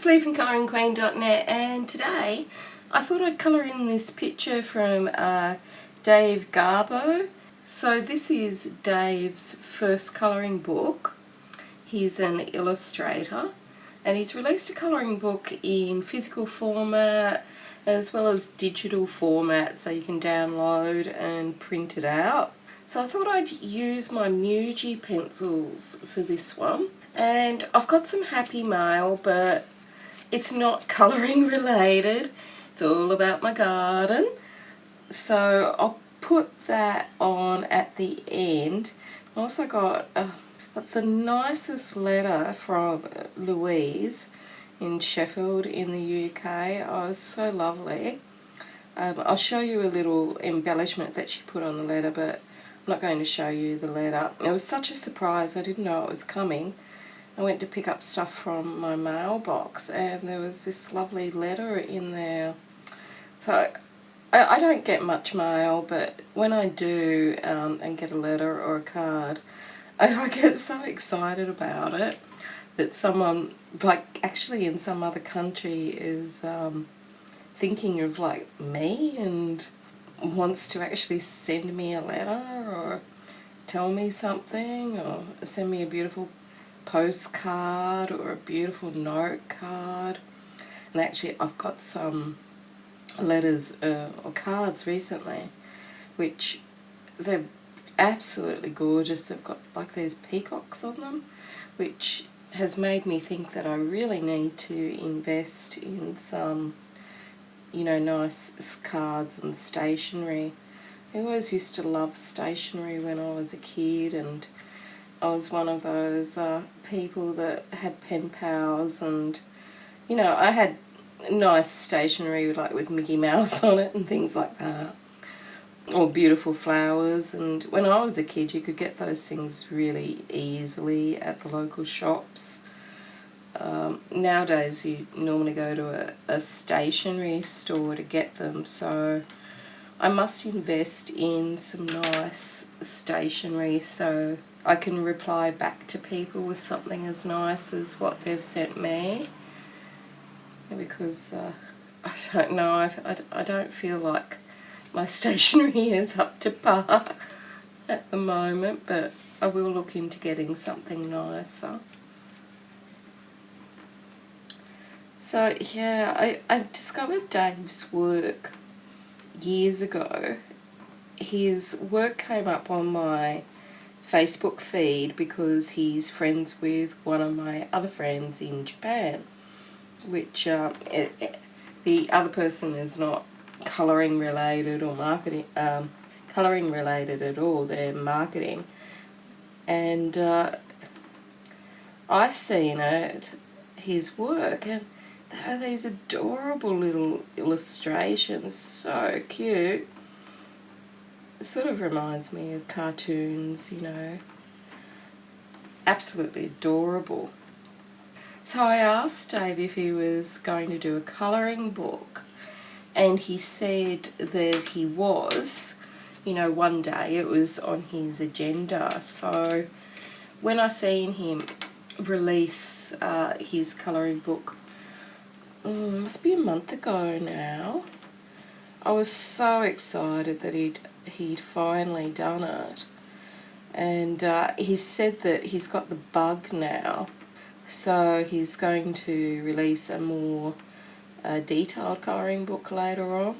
it's Lee from coloringqueen.net, and today I thought I'd colour in this picture from Dave Garbot. So this is Dave's first colouring book. He's an illustrator and he's released a colouring book in physical format as well as digital format, so you can download and print it out. So I thought I'd use my Muji pencils for this one. And I've got some Happy Mail, but it's not colouring related. It's all about my garden. So I'll put that on at the end. I also got the nicest letter from Louise in Sheffield in the UK. Oh, it was so lovely. I'll show you a little embellishment that she put on the letter, but I'm not going to show you the letter. It was such a surprise. I didn't know it was coming. I went to pick up stuff from my mailbox and there was this lovely letter in there. So I don't get much mail, but when I do and get a letter or a card, I get so excited about it that someone, like actually in some other country, is thinking of like me and wants to actually send me a letter or tell me something or send me a beautiful postcard or a beautiful note card. And actually I've got some letters or cards recently which they're absolutely gorgeous. They've got like these peacocks on them, which has made me think that I really need to invest in some, you know, nice cards and stationery. I always used to love stationery when I was a kid, and I was one of those people that had pen pals, and you know, I had nice stationery like with Mickey Mouse on it and things like that, or beautiful flowers. And when I was a kid you could get those things really easily at the local shops. Nowadays you normally go to a stationery store to get them, so I must invest in some nice stationery so I can reply back to people with something as nice as what they've sent me, because I don't know, I don't feel like my stationery is up to par at the moment, but I will look into getting something nicer. So yeah, I discovered Dave's work years ago. His work came up on my Facebook feed because he's friends with one of my other friends in Japan, which the other person is not colouring related or marketing, colouring related at all. They're marketing, and I seen his work, and there are these adorable little illustrations, so cute. It sort of reminds me of cartoons, you know. Absolutely adorable. So I asked Dave if he was going to do a colouring book, and he said that he was, you know, one day it was on his agenda. So when I seen him release his colouring book, must be a month ago now, I was so excited that he'd finally done it. And he said that he's got the bug now, so he's going to release a more detailed colouring book later on.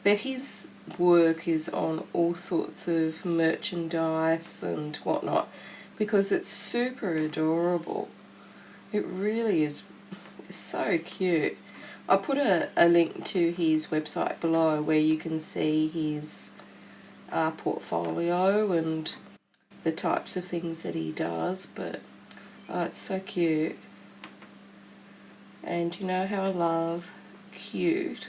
But his work is on all sorts of merchandise and whatnot because it's super adorable. It really is so cute. I'll put a link to his website below where you can see his portfolio and the types of things that he does, but it's so cute. And you know how I love cute.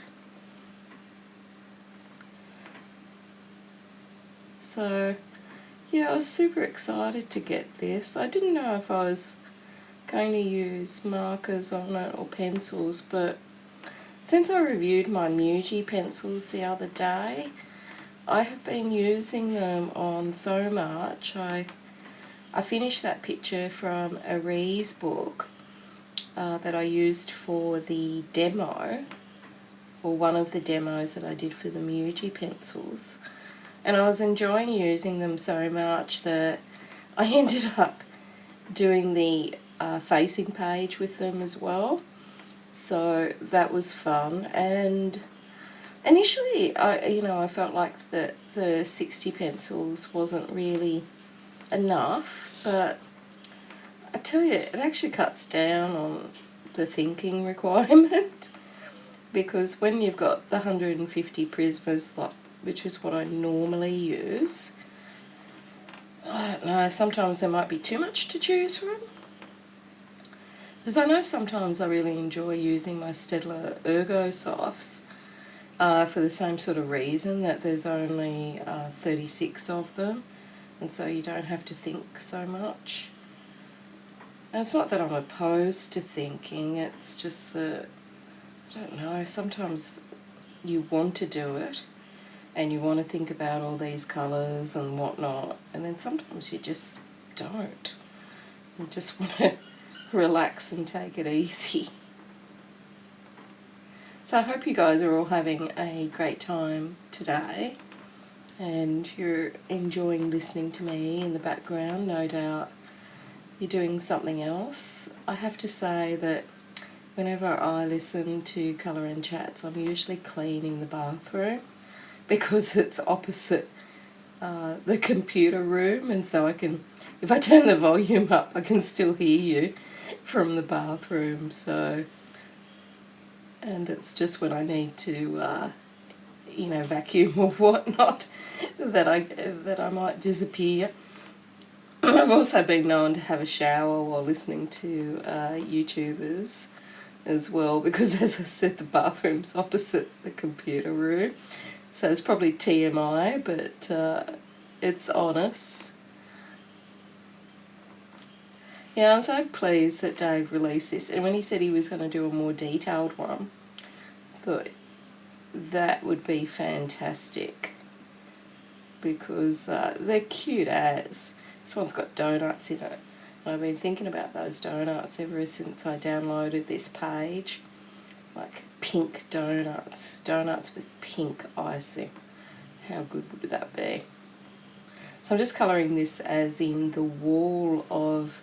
So yeah, I was super excited to get this. I didn't know if I was going to use markers on it or pencils, but since I reviewed my Muji pencils the other day, I have been using them on so much. I finished that picture from Arie's book, that I used for the demo, or one of the demos that I did for the Muji pencils, and I was enjoying using them so much that I ended up doing the facing page with them as well. So that was fun. And initially, I felt like the 60 pencils wasn't really enough, but I tell you, it actually cuts down on the thinking requirement, because when you've got the 150 prismas, like, which is what I normally use, I don't know, sometimes there might be too much to choose from. Because I know sometimes I really enjoy using my Staedtler Ergo Softs for the same sort of reason, that there's only 36 of them, and so you don't have to think so much. And it's not that I'm opposed to thinking, it's just that, I don't know, sometimes you want to do it and you want to think about all these colours and whatnot, and then sometimes you just don't. You just want to relax and take it easy. So I hope you guys are all having a great time today, and you're enjoying listening to me in the background. No doubt you're doing something else. I have to say that whenever I listen to Colour and Chats, I'm usually cleaning the bathroom, because it's opposite the computer room, and so I can, if I turn the volume up, I can still hear you from the bathroom. So, and it's just when I need to vacuum or whatnot that I might disappear. I've also been known to have a shower while listening to YouTubers as well, because as I said, the bathroom's opposite the computer room. So it's probably TMI, but it's honest. Yeah, I'm so pleased that Dave released this. And when he said he was going to do a more detailed one, I thought that would be fantastic, because they're cute as. This one's got donuts in it. And I've been thinking about those donuts ever since I downloaded this page. Like pink donuts. Donuts with pink icing. How good would that be? So I'm just colouring this as in the wall of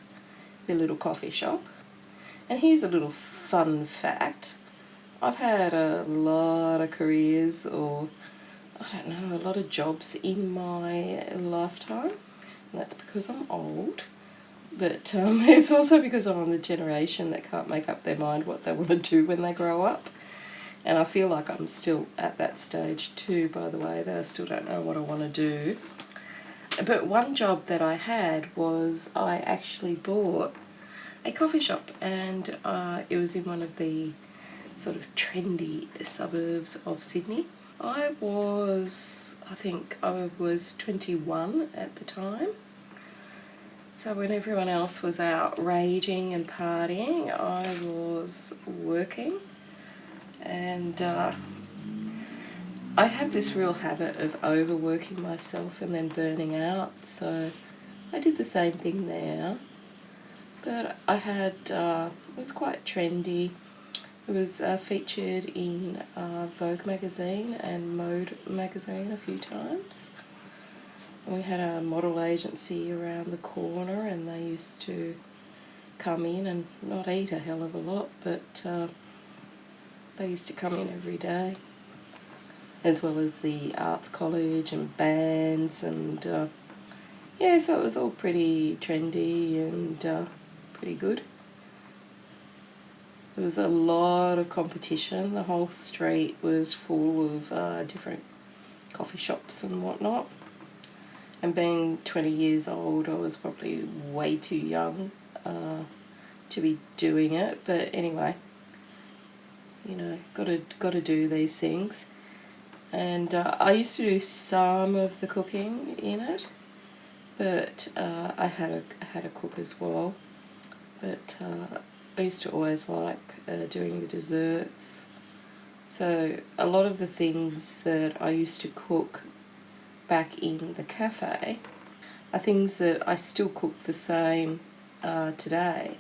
the little coffee shop. And here's a little fun fact. I've had a lot of careers, or I don't know, a lot of jobs in my lifetime. And that's because I'm old. But it's also because I'm on the generation that can't make up their mind what they want to do when they grow up. And I feel like I'm still at that stage too, by the way, that I still don't know what I want to do. But one job that I had was I actually bought a coffee shop, and it was in one of the sort of trendy suburbs of Sydney. I think I was 21 at the time. So when everyone else was out raging and partying, I was working. And I have this real habit of overworking myself and then burning out, so I did the same thing there. But I had, it was quite trendy. It was featured in Vogue magazine and Mode magazine a few times. And we had a model agency around the corner, and they used to come in and not eat a hell of a lot, but they used to come in every day, as well as the arts college and bands, and yeah, so it was all pretty trendy and pretty good. There was a lot of competition. The whole street was full of different coffee shops and whatnot. And being 20 years old, I was probably way too young to be doing it. But anyway, you know, got to do these things. And I used to do some of the cooking in it, but I had a cook as well. But I used to always like doing the desserts. So a lot of the things that I used to cook back in the cafe are things that I still cook the same today.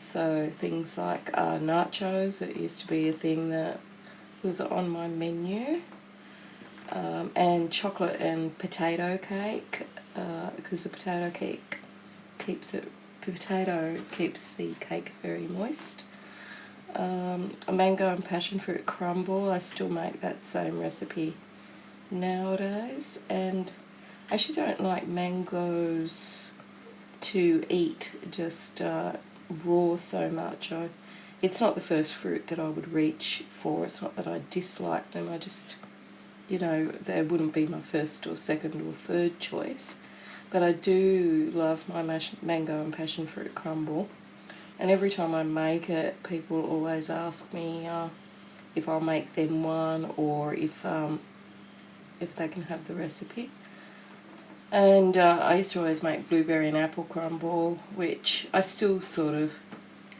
So things like nachos, it used to be a thing that was on my menu, and chocolate and potato cake, because the potato keeps the cake very moist. A mango and passion fruit crumble, I still make that same recipe nowadays, and I actually don't like mangoes to eat just raw so much. It's not the first fruit that I would reach for. It's not that I dislike them, I just, they wouldn't be my first or second or third choice. But I do love my mango and passion fruit crumble, and every time I make it, people always ask me if I'll make them one, or if they can have the recipe. And I used to always make blueberry and apple crumble, which I still sort of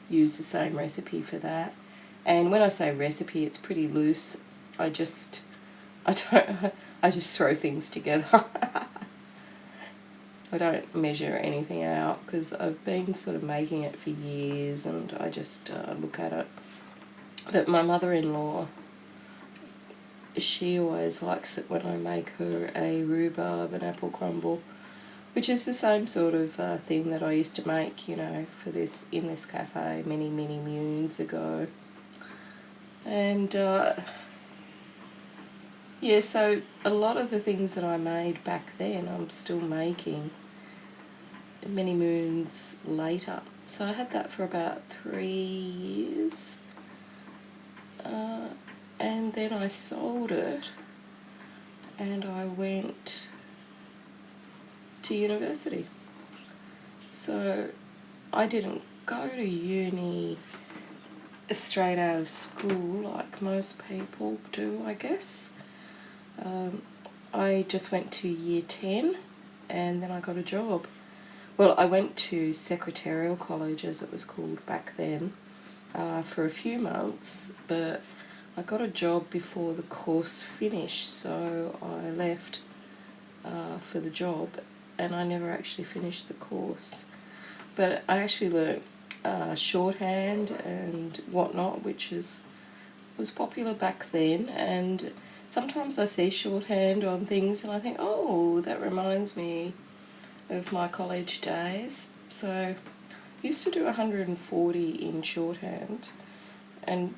use the same recipe for that. And when I say recipe, it's pretty loose. I just throw things together. I don't measure anything out because I've been sort of making it for years, and I just look at it. But my mother-in-law, she always likes it when I make her a rhubarb and apple crumble, which is the same sort of thing that I used to make, for this in this cafe many moons ago. And yeah, so a lot of the things that I made back then, I'm still making many moons later. So I had that for about 3 years. And then I sold it, and I went to university. So I didn't go to uni straight out of school like most people do, I guess. I just went to year 10, and then I got a job. Well, I went to secretarial college, as it was called back then, for a few months, but I got a job before the course finished, so I left for the job, and I never actually finished the course. But I actually learnt shorthand and whatnot, which was popular back then, and sometimes I see shorthand on things and I think, oh, that reminds me of my college days. So I used to do 140 in shorthand and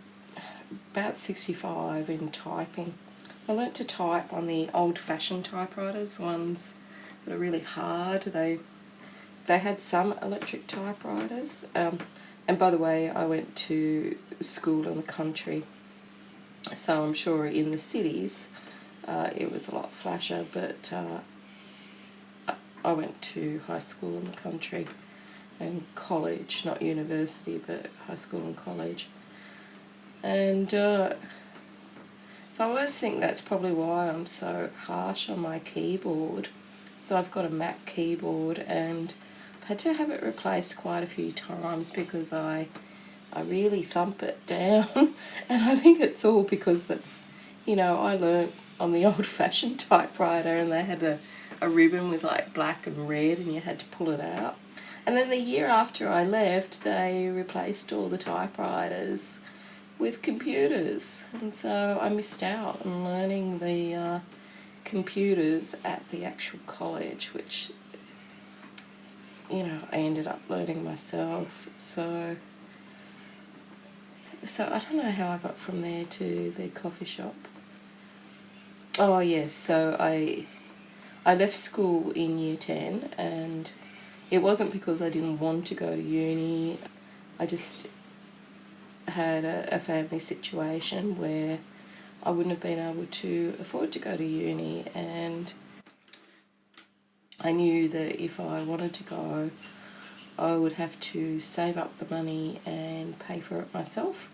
about 65 in typing. I learnt to type on the old-fashioned typewriters, ones that are really hard. They had some electric typewriters. And by the way, I went to school in the country, so I'm sure in the cities it was a lot flasher, but I went to high school in the country and college, not university, but high school and college. And so I always think that's probably why I'm so harsh on my keyboard. So I've got a Mac keyboard, and I've had to have it replaced quite a few times because I really thump it down. And I think it's all because it's, I learnt on the old-fashioned typewriter, and they had a ribbon with like black and red, and you had to pull it out. And then the year after I left, they replaced all the typewriters with computers, and so I missed out on learning the computers at the actual college, which I ended up learning myself. So I don't know how I got from there to the coffee shop. Oh yes, so I left school in year 10, and it wasn't because I didn't want to go to uni. I just had a family situation where I wouldn't have been able to afford to go to uni, and I knew that if I wanted to go, I would have to save up the money and pay for it myself.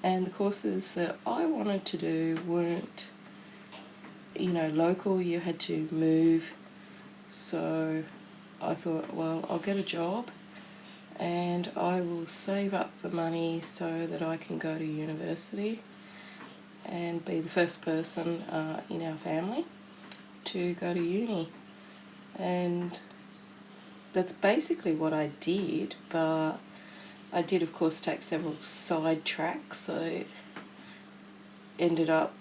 And the courses that I wanted to do weren't, local. You had to move. So I thought, well, I'll get a job and I will save up the money so that I can go to university and be the first person in our family to go to uni. And that's basically what I did, but I did of course take several side tracks, so ended up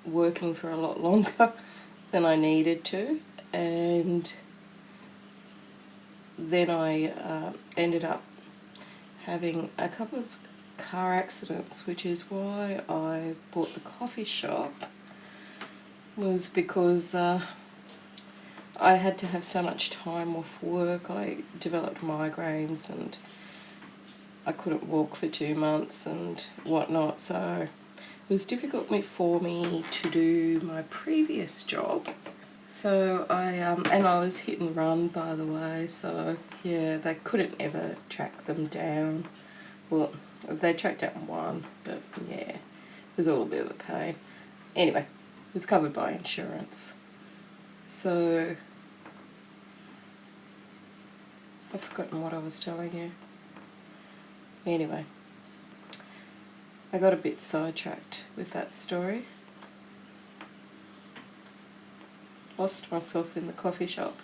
working for a lot longer than I needed to, and then I ended up having a couple of car accidents, which is why I bought the coffee shop, was because I had to have so much time off work. I developed migraines and I couldn't walk for 2 months and whatnot, so it was difficult for me to do my previous job. So and I was hit and run, by the way, so yeah, they couldn't ever track them down. Well, they tracked down one, but yeah, it was all a bit of a pain. Anyway, it was covered by insurance. So I've forgotten what I was telling you. Anyway, I got a bit sidetracked with that story. Lost myself in the coffee shop.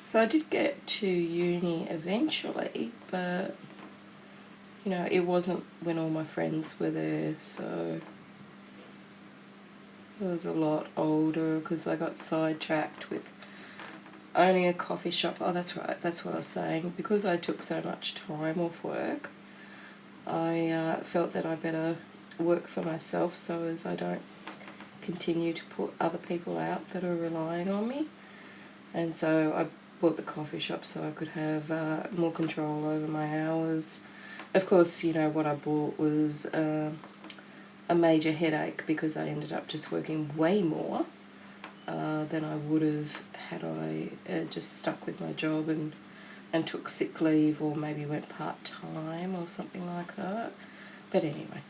So I did get to uni eventually, but you know, it wasn't when all my friends were there, so I was a lot older because I got sidetracked with owning a coffee shop. Oh, that's right, that's what I was saying. Because I took so much time off work, I felt that I better work for myself so as I don't continue to put other people out that are relying on me. And so I bought the coffee shop so I could have more control over my hours. Of course, you know, what I bought was a major headache because I ended up just working way more than I would have had I just stuck with my job and took sick leave, or maybe went part-time or something like that. But anyway.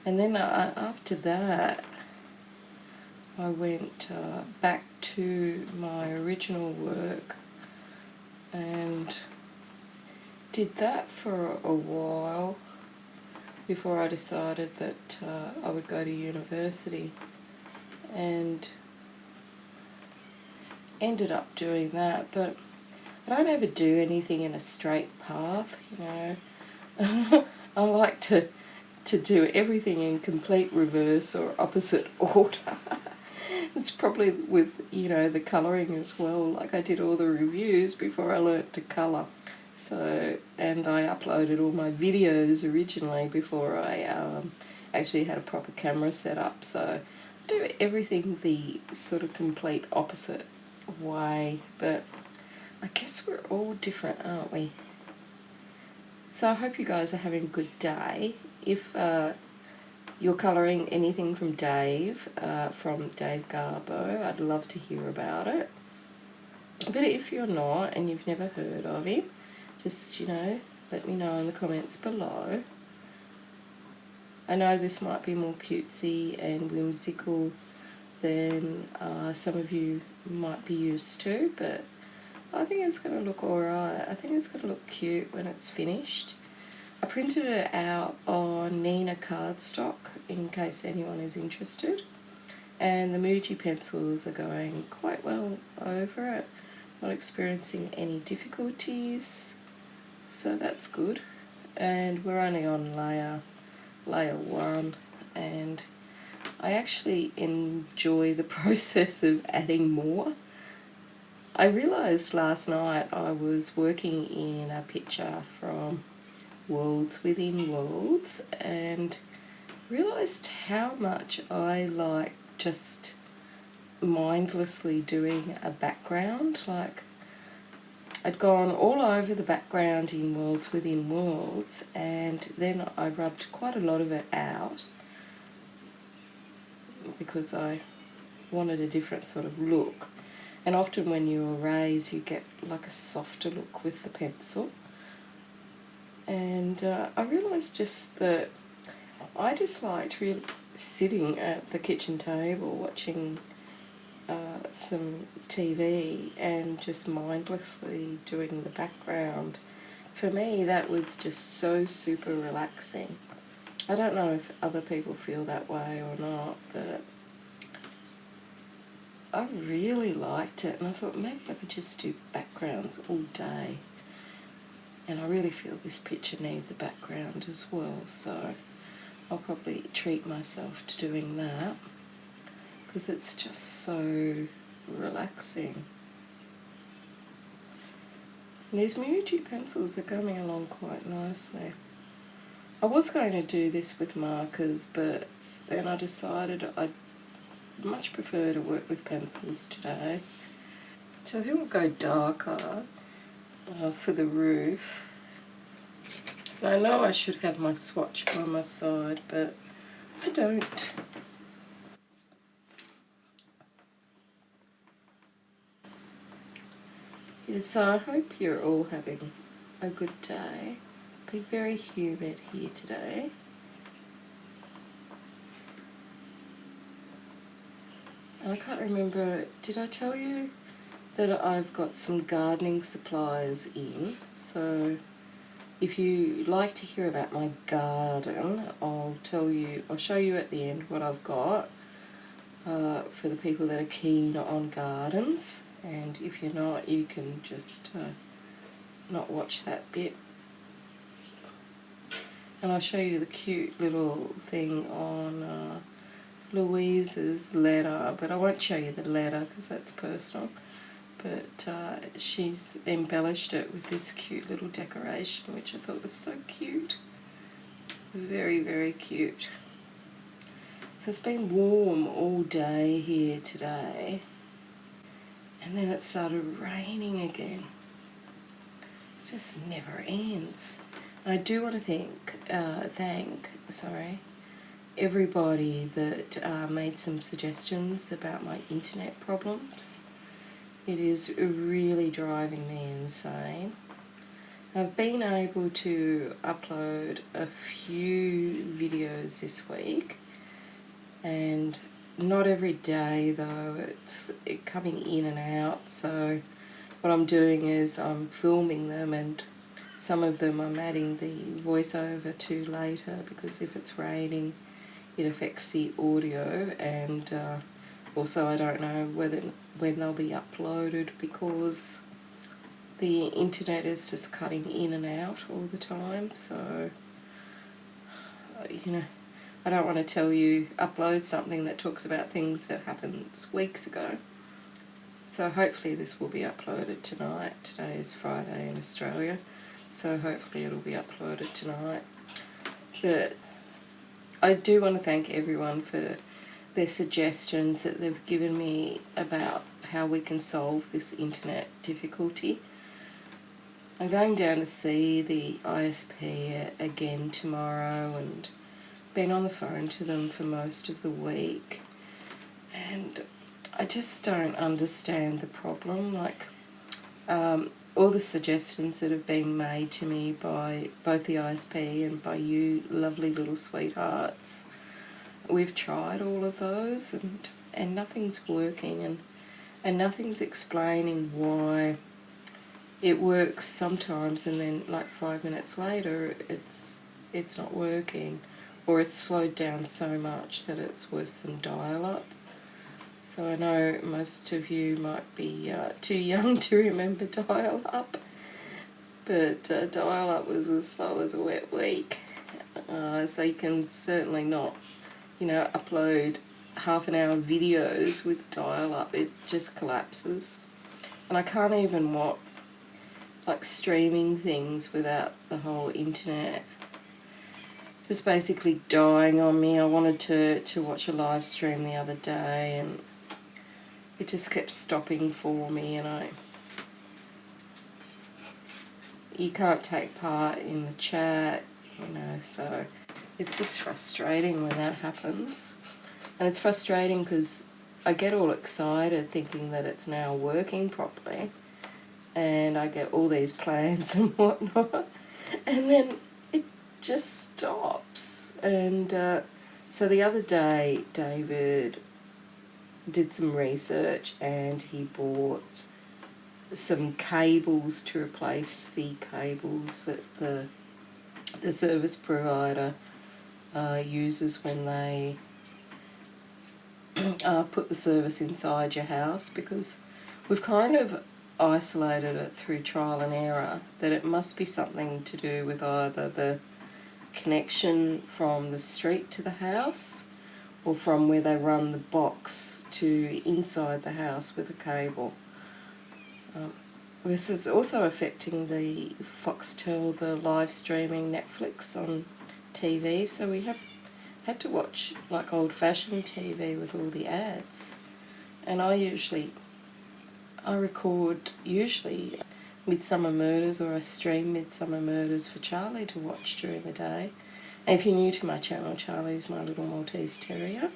And then after that, I went back to my original work and did that for a while before I decided that I would go to university, and ended up doing that. But I don't ever do anything in a straight path, you know. I like to do everything in complete reverse or opposite order. It's probably with, you know, the colouring as well. Like, I did all the reviews before I learnt to colour. So, and I uploaded all my videos originally before I actually had a proper camera set up. So I do everything the sort of complete opposite way. But I guess we're all different, aren't we? So I hope you guys are having a good day. If you're colouring anything from Dave Garbo, I'd love to hear about it. But if you're not and you've never heard of him, just, you know, let me know in the comments below. I know this might be more cutesy and whimsical than some of you might be used to, but I think it's going to look alright. I think it's going to look cute when it's finished. I printed it out on Neenah cardstock in case anyone is interested, and the Muji pencils are going quite well over it. Not experiencing any difficulties, so that's good. And we're only on layer 1, and I actually enjoy the process of adding more. I realised last night I was working in a picture from Worlds Within Worlds and realised how much I like just mindlessly doing a background. Like, I'd gone all over the background in Worlds Within Worlds, and then I rubbed quite a lot of it out because I wanted a different sort of look. And often when you erase, you get like a softer look with the pencil. And I realised just that I just liked really sitting at the kitchen table watching some TV and just mindlessly doing the background. For me, that was just so super relaxing. I don't know if other people feel that way or not, but I really liked it, and I thought maybe I could just do backgrounds all day. And I really feel this picture needs a background as well, so I'll probably treat myself to doing that because it's just so relaxing. And these Muji pencils are coming along quite nicely. I was going to do this with markers, but then I decided I'd much prefer to work with pencils today. So I think we'll go darker for the roof. I know I should have my swatch by my side, but I don't. Yeah, so I hope you're all having a good day. It's been very humid here today. And I can't remember, did I tell you that I've got some gardening supplies in? So if you like to hear about my garden, I'll show you at the end what I've got for the people that are keen on gardens. And if you're not, you can just not watch that bit. And I'll show you the cute little thing on Louise's letter, but I won't show you the letter because that's personal. But she's embellished it with this cute little decoration, which I thought was so cute. Very, very cute. So it's been warm all day here today, and then it started raining again. It just never ends. I do want to thank everybody that made some suggestions about my internet problems. It is really driving me insane. I've been able to upload a few videos this week, and not every day though, it's coming in and out. So what I'm doing is I'm filming them, and some of them I'm adding the voiceover to later because if it's raining it affects the audio, and also I don't know when they'll be uploaded because the internet is just cutting in and out all the time. So I don't want to upload something that talks about things that happened weeks ago. So hopefully this will be uploaded tonight. Today is Friday in Australia, so hopefully it'll be uploaded tonight. But I do want to thank everyone for their suggestions that they've given me about how we can solve this internet difficulty. I'm going down to see the ISP again tomorrow, and been on the phone to them for most of the week, and I just don't understand the problem. Like all the suggestions that have been made to me by both the ISP and by you lovely little sweethearts, we've tried all of those, and nothing's working, and nothing's explaining why it works sometimes and then like 5 minutes later it's not working, or it's slowed down so much that it's worse than dial-up. So I know most of you might be too young to remember dial-up, but dial-up was as slow as a wet week. So you can certainly not, upload half-an-hour videos with dial-up. It just collapses. And I can't even watch streaming things without the whole internet just basically dying on me. I wanted to watch a live stream the other day, and it just kept stopping for me, and you can't take part in the chat, so it's just frustrating when that happens. And it's frustrating because I get all excited thinking that it's now working properly, and I get all these plans and whatnot, and then it just stops. And so the other day David did some research, and he bought some cables to replace the cables that the service provider uses when they put the service inside your house, because we've kind of isolated it through trial and error that it must be something to do with either the connection from the street to the house or from where they run the box to inside the house with a cable. This is also affecting the Foxtel, the live streaming Netflix on TV, so we have had to watch like old-fashioned TV with all the ads. And I record usually Midsummer Murders, or I stream Midsummer Murders for Charlie to watch during the day. And if you're new to my channel, Charlie's my little Maltese Terrier,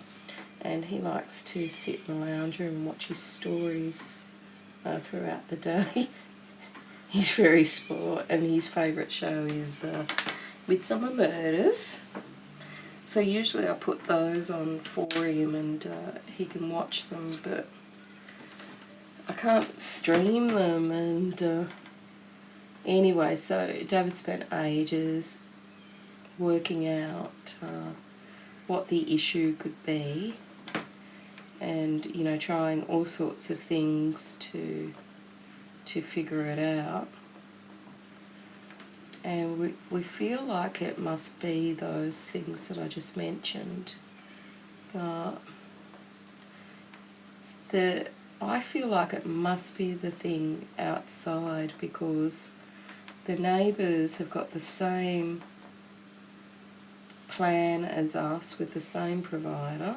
and he likes to sit in the lounge room and watch his stories throughout the day. He's very spoiled, and his favourite show is Midsummer Murders. So usually I put those on for him and he can watch them, but I can't stream them. And anyway, so David spent ages working out what the issue could be, and you know, trying all sorts of things to figure it out. And we feel like it must be those things that I just mentioned. But I feel like it must be the thing outside, because the neighbours have got the same plan as us with the same provider.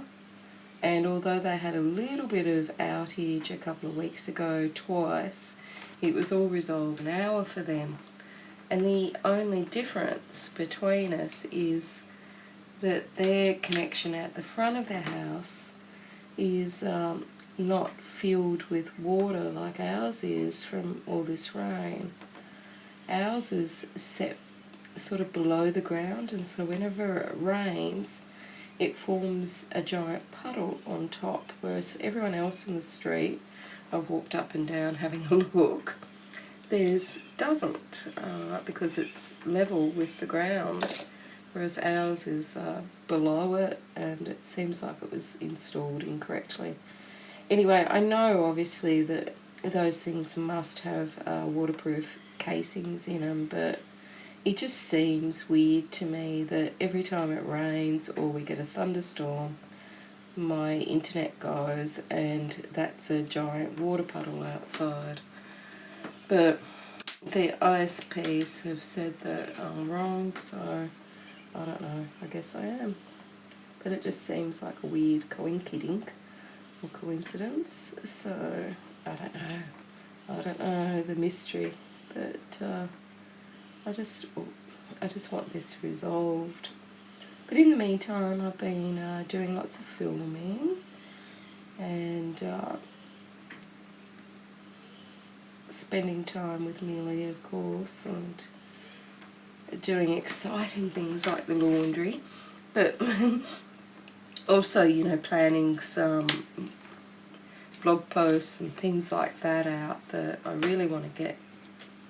And although they had a little bit of outage a couple of weeks ago, twice, it was all resolved in an hour for them. And the only difference between us is that their connection at the front of their house is not filled with water like ours is from all this rain. Ours is set sort of below the ground, and so whenever it rains, it forms a giant puddle on top, whereas everyone else in the street, I've walked up and down having a look, theirs doesn't, because it's level with the ground, whereas ours is below it, and it seems like it was installed incorrectly. Anyway, I know obviously that those things must have waterproof casings in them, but it just seems weird to me that every time it rains or we get a thunderstorm, my internet goes and that's a giant water puddle outside. But the ISPs have said that I'm wrong, so I don't know, I guess I am. But it just seems like a weird coinkydink or coincidence, so I don't know the mystery, but I just want this resolved. But in the meantime, I've been doing lots of filming and spending time with Millie, of course, and doing exciting things like the laundry, but also, you know, planning some blog posts and things like that out that I really want to get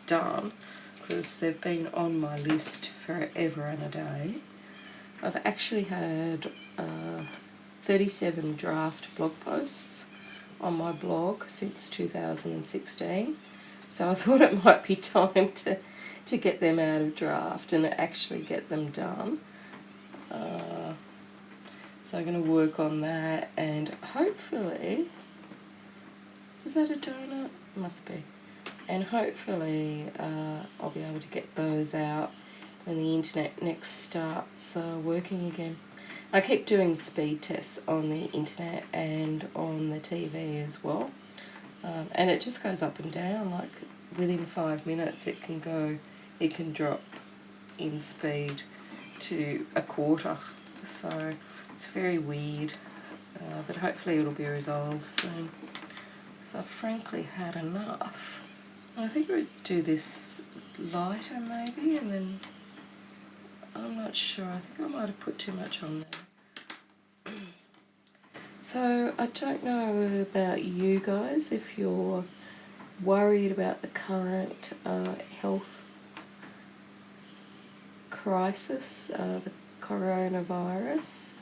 done, because they've been on my list forever and a day. I've actually had 37 draft blog posts on my blog since 2016, so I thought it might be time to get them out of draft and actually get them done. So I'm going to work on that, and hopefully, is that a donut? Must be. And hopefully I'll be able to get those out when the internet next starts working again. I keep doing speed tests on the internet and on the TV as well, and it just goes up and down. Like within 5 minutes it can drop in speed to a quarter, so it's very weird, but hopefully it'll be resolved soon, because I've frankly had enough. I think I would do this lighter maybe, and then I'm not sure, I think I might have put too much on there. So I don't know about you guys, if you're worried about the current health crisis, the coronavirus.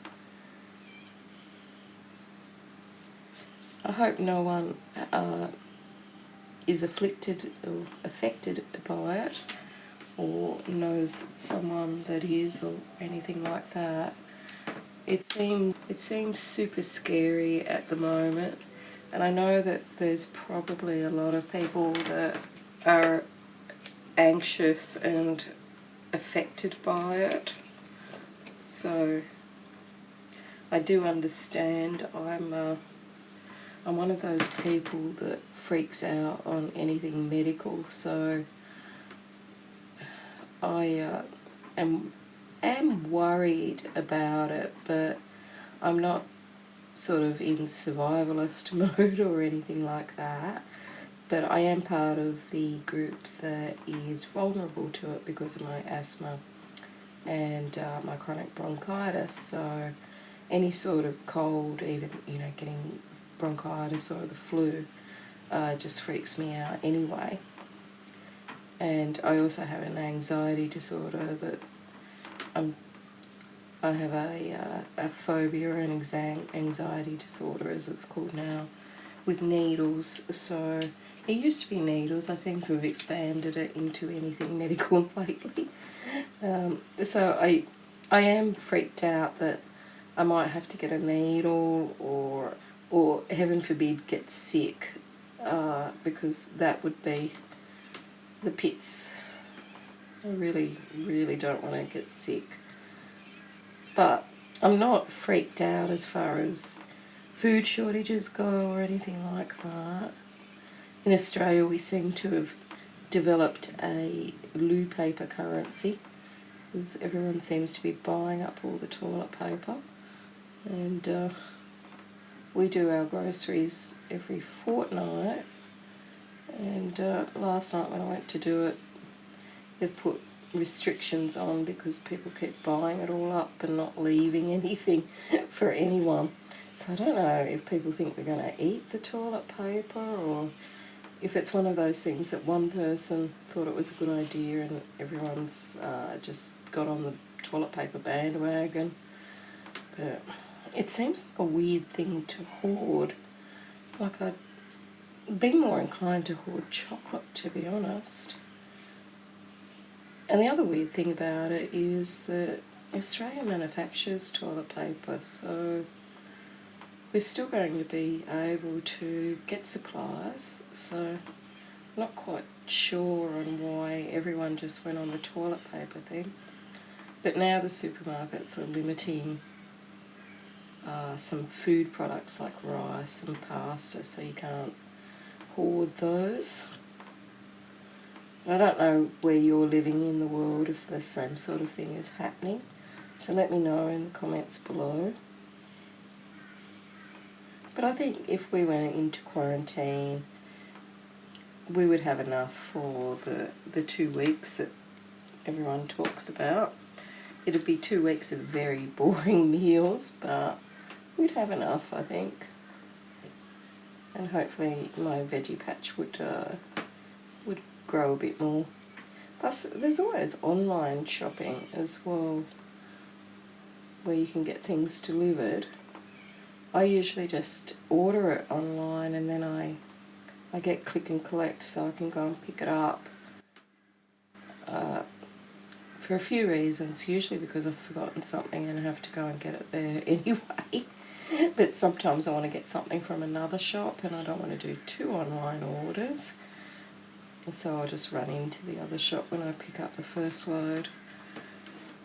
I hope no one is afflicted or affected by it, or knows someone that is, or anything like that. It seems super scary at the moment, and I know that there's probably a lot of people that are anxious and affected by it. So I do understand. I'm one of those people that freaks out on anything medical, so I am worried about it, but I'm not sort of in survivalist mode or anything like that. But I am part of the group that is vulnerable to it because of my asthma and my chronic bronchitis. So any sort of cold, even getting bronchitis or the flu, just freaks me out anyway. And I also have an anxiety disorder that I have a phobia and anxiety disorder, as it's called now, with needles. So it used to be needles. I seem to have expanded it into anything medical lately. So I am freaked out that I might have to get a needle or heaven forbid get sick, because that would be the pits. I really, really don't want to get sick. But I'm not freaked out as far as food shortages go or anything like that. In Australia, we seem to have developed a loo paper currency, because everyone seems to be buying up all the toilet paper. And we do our groceries every fortnight. And last night when I went to do it, they've put restrictions on because people keep buying it all up and not leaving anything for anyone. So I don't know if people think we're going to eat the toilet paper, or if it's one of those things that one person thought it was a good idea and everyone's just got on the toilet paper bandwagon. But it seems like a weird thing to hoard. Like, I'd be more inclined to hoard chocolate, to be honest. And the other weird thing about it is that Australia manufactures toilet paper, so we're still going to be able to get supplies. So I'm not quite sure on why everyone just went on the toilet paper thing. But now the supermarkets are limiting some food products like rice and pasta, so you can't hoard those. I don't know where you're living in the world, if the same sort of thing is happening. So let me know in the comments below. But I think if we went into quarantine, we would have enough for the 2 weeks that everyone talks about. It'd be 2 weeks of very boring meals, but we'd have enough, I think. And hopefully my veggie patch would grow a bit more. Plus, there's always online shopping as well, where you can get things delivered. I usually just order it online and then I get click and collect, so I can go and pick it up. For a few reasons, usually because I've forgotten something and I have to go and get it there anyway. But sometimes I want to get something from another shop and I don't want to do 2 online orders. And so I'll just run into the other shop when I pick up the first load.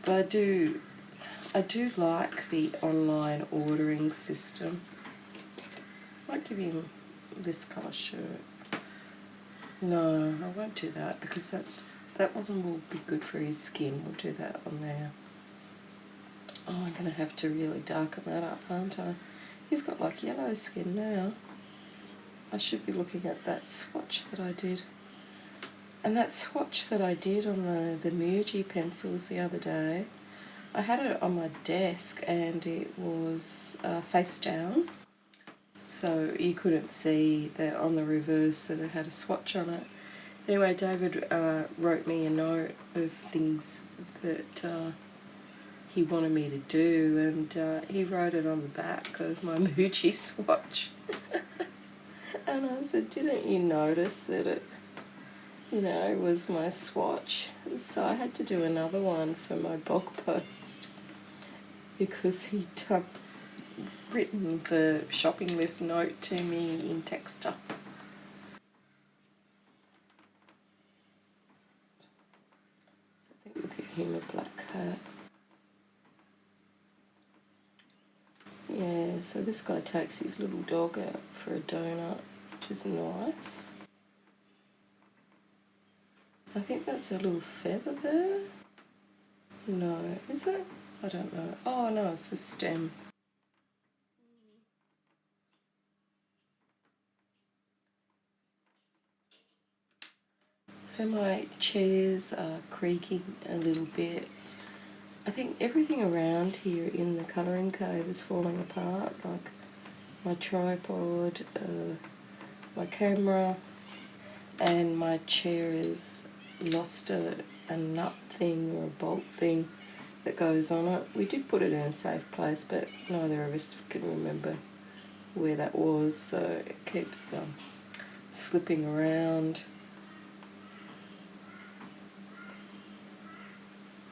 But I do like the online ordering system. I might give him this colour shirt. No, I won't do that because that one will be good for his skin. We'll do that on there. Oh, I'm going to have to really darken that up, aren't I? He's got like yellow skin now. I should be looking at that swatch that I did. And that swatch that I did on the Muji pencils the other day, I had it on my desk and it was face down. So you couldn't see that on the reverse that it had a swatch on it. Anyway, David wrote me a note of things that he wanted me to do, and he wrote it on the back of my Muji swatch. And I said, didn't you notice that it, you know, was my swatch? So I had to do another one for my blog post because he'd written the shopping list note to me in Texter. So I think we'll get him a black hat. Yeah, so this guy takes his little dog out for a donut, which is nice. I think that's a little feather there. No, is it? I don't know. Oh no, it's a stem. So my chairs are creaking a little bit. I think everything around here in the colouring cave is falling apart, like my tripod, my camera, and my chair has lost a nut thing or a bolt thing that goes on it. We did put it in a safe place, but neither of us can remember where that was, so it keeps slipping around.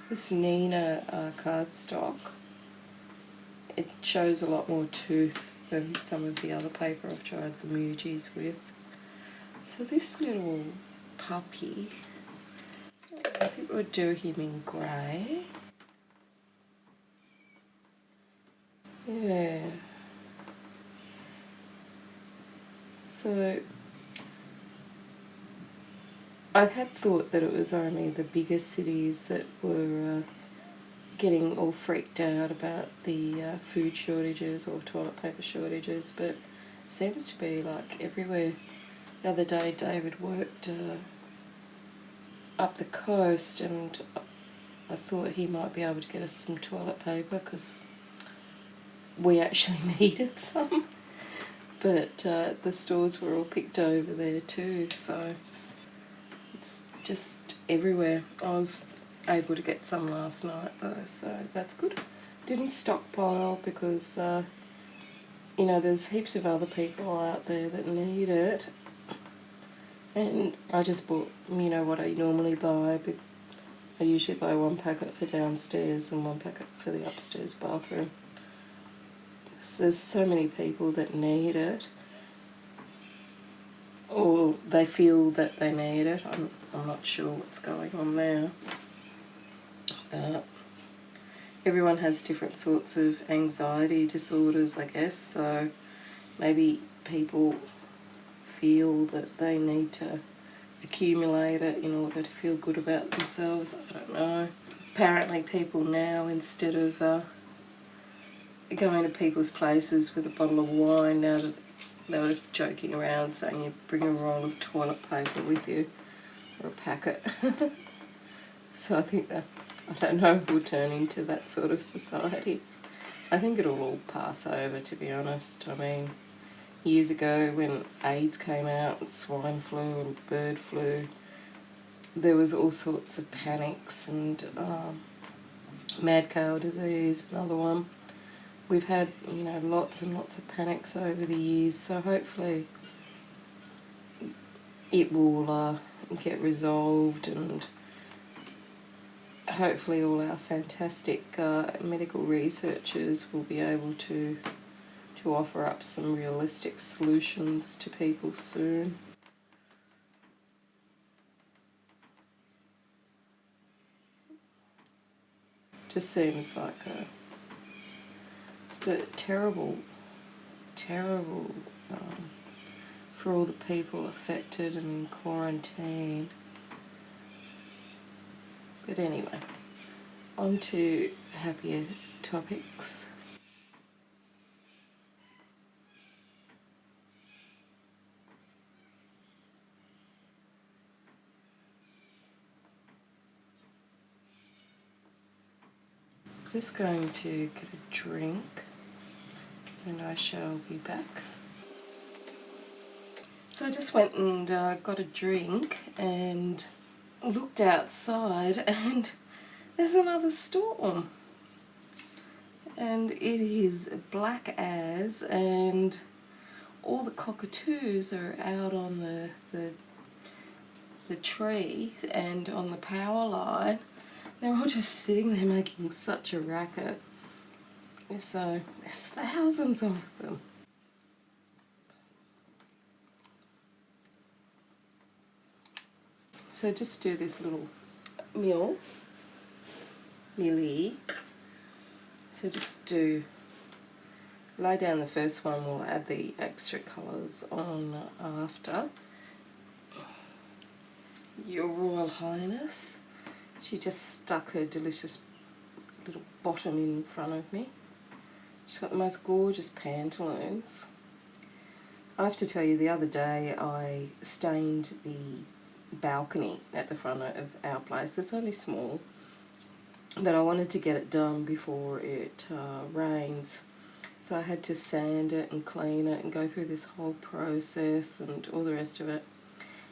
This Neenah cardstock, it shows a lot more tooth than some of the other paper I've tried the Mujis with. So this little puppy, I think we'll do him in grey. Yeah. So I had thought that it was only the bigger cities that were getting all freaked out about the food shortages or toilet paper shortages, but it seems to be like everywhere. The other day David worked up the coast, and I thought he might be able to get us some toilet paper because we actually needed some, but the stores were all picked over there too, so it's just everywhere. I was able to get some last night though, so that's good. Didn't stockpile because you know, there's heaps of other people out there that need it, and I just bought, you know, what I normally buy. I usually buy one packet for downstairs and one packet for the upstairs bathroom. So there's so many people that need it, or they feel that they need it. I'm not sure what's going on there. Everyone has different sorts of anxiety disorders, I guess, so maybe people feel that they need to accumulate it in order to feel good about themselves. I don't know. Apparently people now, instead of going to people's places with a bottle of wine, now that they were joking around saying you bring a roll of toilet paper with you, or a packet. So I think that, I don't know if we'll turn into that sort of society. I think it'll all pass over, to be honest. I mean, years ago when AIDS came out, and swine flu and bird flu, there was all sorts of panics, and mad cow disease, another one. We've had, you know, lots and lots of panics over the years, so hopefully it will get resolved, and hopefully all our fantastic medical researchers will be able to offer up some realistic solutions to people soon. Just seems like it's a terrible for all the people affected and in quarantine. But anyway, on to happier topics. Just going to get a drink and I shall be back. So I just went and got a drink and looked outside, and there's another storm, and it is black as, and all the cockatoos are out on the tree and on the power line. They're all just sitting there making such a racket. So there's thousands of them. So just do this little millie. So just lay down the first one, we'll add the extra colours on after. Your Royal Highness, she just stuck her delicious little bottom in front of me. She's got the most gorgeous pantaloons. I have to tell you, the other day I stained the balcony at the front of our place. It's only small, but I wanted to get it done before it rains. So I had to sand it and clean it and go through this whole process and all the rest of it.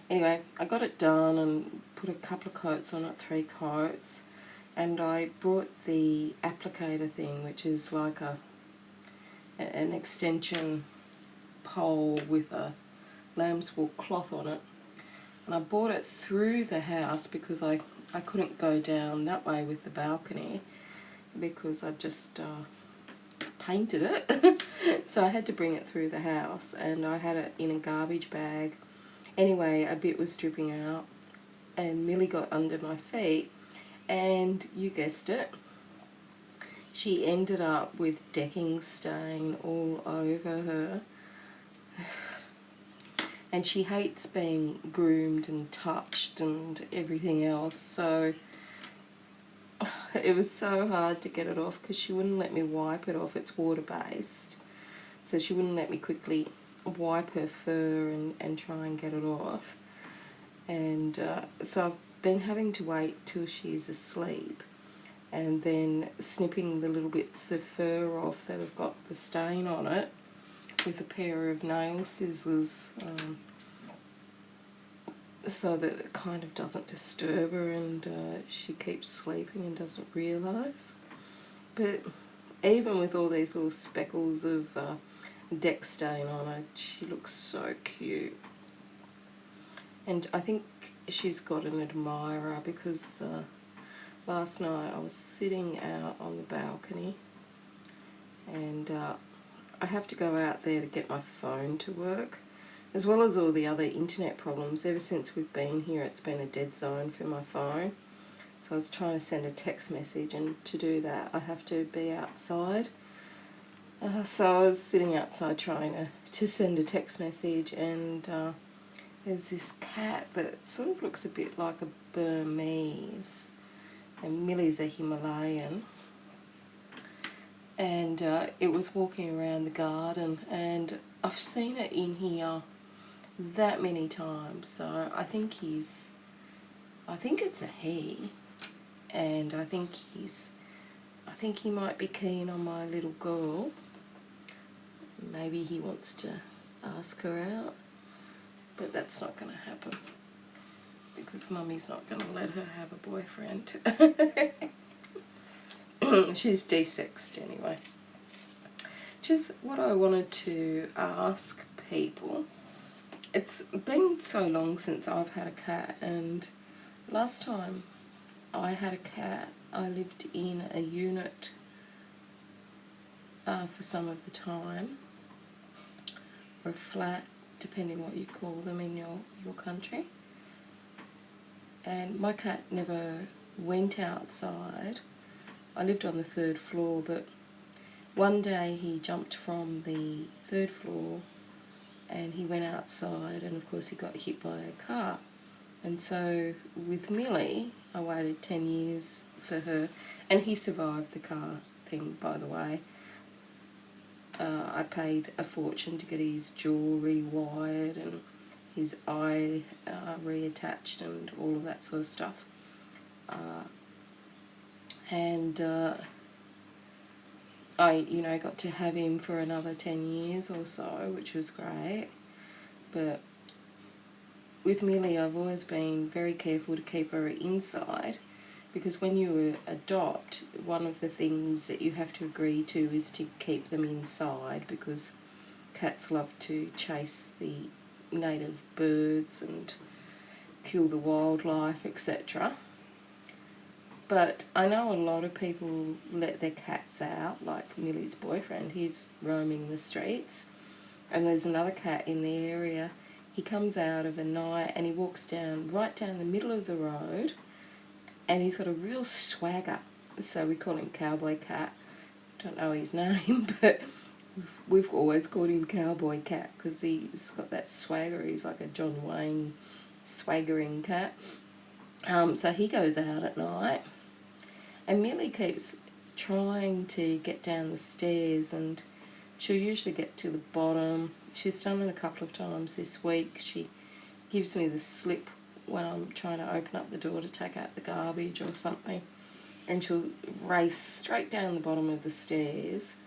Anyway, I got it done and put a couple of coats on it, 3 coats, and I brought the applicator thing, which is like an extension pole with a lamb's wool cloth on it. And I brought it through the house because I couldn't go down that way with the balcony because I just painted it. So I had to bring it through the house, and I had it in a garbage bag. Anyway, a bit was dripping out and Millie got under my feet, and you guessed it, she ended up with decking stain all over her. And she hates being groomed and touched and everything else, so it was so hard to get it off because she wouldn't let me wipe it off. It's water-based, so she wouldn't let me quickly wipe her fur and try and get it off. And so I've been having to wait till she's asleep and then snipping the little bits of fur off that have got the stain on it with a pair of nail scissors, so that it kind of doesn't disturb her and she keeps sleeping and doesn't realise. But even with all these little speckles of deck stain on her, she looks so cute. And I think she's got an admirer because last night I was sitting out on the balcony and I have to go out there to get my phone to work, as well as all the other internet problems. Ever since we've been here, it's been a dead zone for my phone. So I was trying to send a text message, and to do that I have to be outside. So I was sitting outside trying to send a text message, and there's this cat that sort of looks a bit like a Burmese, and Millie's a Himalayan. And it was walking around the garden, and I've seen it in here that many times, so I think it's a he, and I think he might be keen on my little girl. Maybe he wants to ask her out, but that's not going to happen because Mummy's not going to let her have a boyfriend. She's de-sexed anyway. Just what I wanted to ask people, it's been so long since I've had a cat, and last time I had a cat I lived in a unit for some of the time, or a flat, depending what you call them in your country. And my cat never went outside. I lived on the 3rd floor, but one day he jumped from the 3rd floor and he went outside, and of course he got hit by a car. And so with Millie, I waited 10 years for her, and he survived the car thing, by the way. I paid a fortune to get his jaw rewired and his eye reattached and all of that sort of stuff. I got to have him for another 10 years or so, which was great. But with Millie, I've always been very careful to keep her inside, because when you adopt, one of the things that you have to agree to is to keep them inside, because cats love to chase the native birds and kill the wildlife, etc. But I know a lot of people let their cats out, like Millie's boyfriend. He's roaming the streets, and there's another cat in the area. He comes out of a night and he walks right down the middle of the road, and he's got a real swagger. So we call him Cowboy Cat. Don't know his name, but we've always called him Cowboy Cat because he's got that swagger. He's like a John Wayne swaggering cat. So he goes out at night, and Millie keeps trying to get down the stairs, and she'll usually get to the bottom. She's done it a couple of times this week. She gives me the slip when I'm trying to open up the door to take out the garbage or something, and she'll race straight down the bottom of the stairs,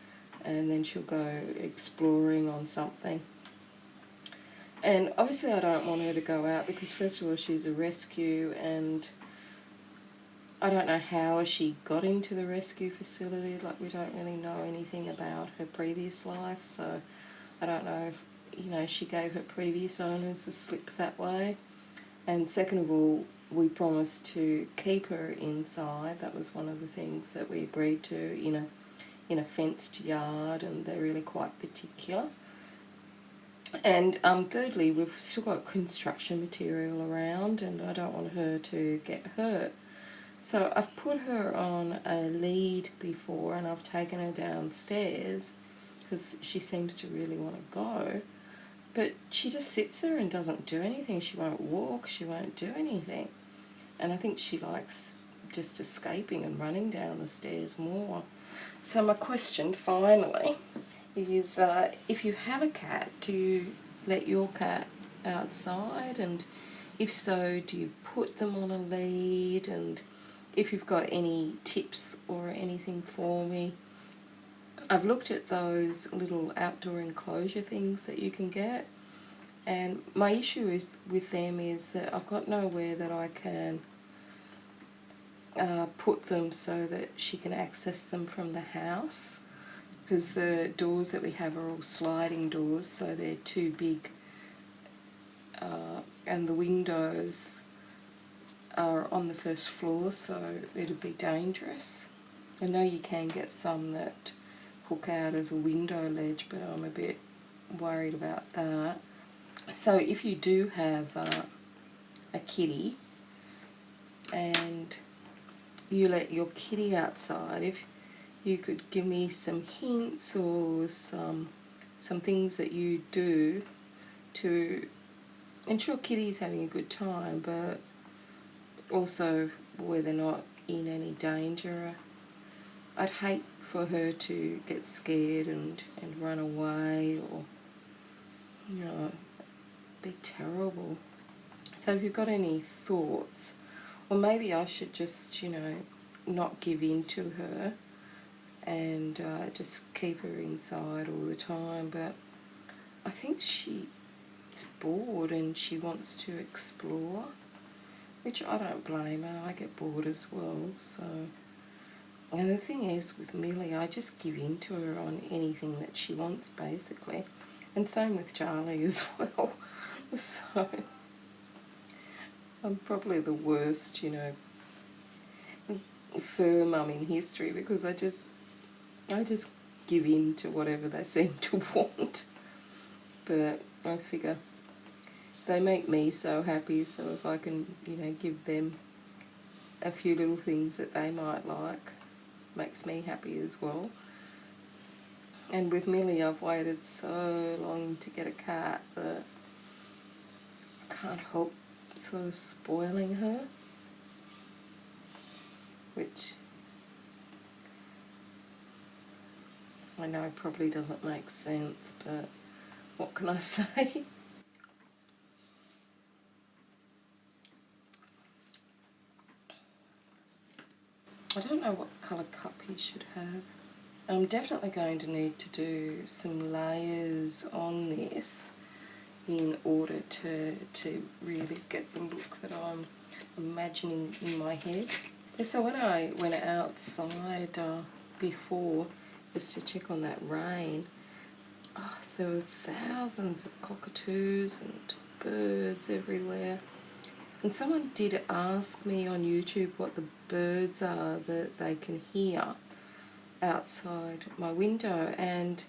and then she'll go exploring on something. And obviously I don't want her to go out because first of all she's a rescue, and I don't know how she got into the rescue facility. Like, we don't really know anything about her previous life, so I don't know if, you know, she gave her previous owners a slip that way. And second of all, we promised to keep her inside. That was one of the things that we agreed to, in a fenced yard, and they're really quite particular. And thirdly, we've still got construction material around, and I don't want her to get hurt. So I've put her on a lead before, and I've taken her downstairs because she seems to really want to go. But she just sits there and doesn't do anything. She won't walk, she won't do anything. And I think she likes just escaping and running down the stairs more. So my question, finally, is if you have a cat, do you let your cat outside? And if so, do you put them on a lead? And if you've got any tips or anything for me. I've looked at those little outdoor enclosure things that you can get, and my issue is with them is that I've got nowhere that I can put them so that she can access them from the house, because the doors that we have are all sliding doors, so they're too big, and the windows are on the first floor, so it'd be dangerous. I know you can get some that hook out as a window ledge, but I'm a bit worried about that. So if you do have a kitty and you let your kitty outside, if you could give me some hints or some things that you do to ensure kitty's having a good time, but also where they're not in any danger. I'd hate for her to get scared and run away, or, be terrible. So if you've got any thoughts, or maybe I should just, not give in to her and just keep her inside all the time. But I think she's bored and she wants to explore, which I don't blame her. I get bored as well. So, and the thing is with Millie, I just give in to her on anything that she wants, basically. And same with Charlie as well. So I'm probably the worst, fur mum in history, because I just give in to whatever they seem to want. But I figure they make me so happy, so if I can, give them a few little things that they might like, makes me happy as well. And with Millie, I've waited so long to get a cat that I can't help sort of spoiling her, which I know probably doesn't make sense, but what can I say? I don't know what colour cup he should have. I'm definitely going to need to do some layers on this in order to really get the look that I'm imagining in my head. So when I went outside before, just to check on that rain, oh, there were thousands of cockatoos and birds everywhere. And someone did ask me on YouTube what the birds are that they can hear outside my window, and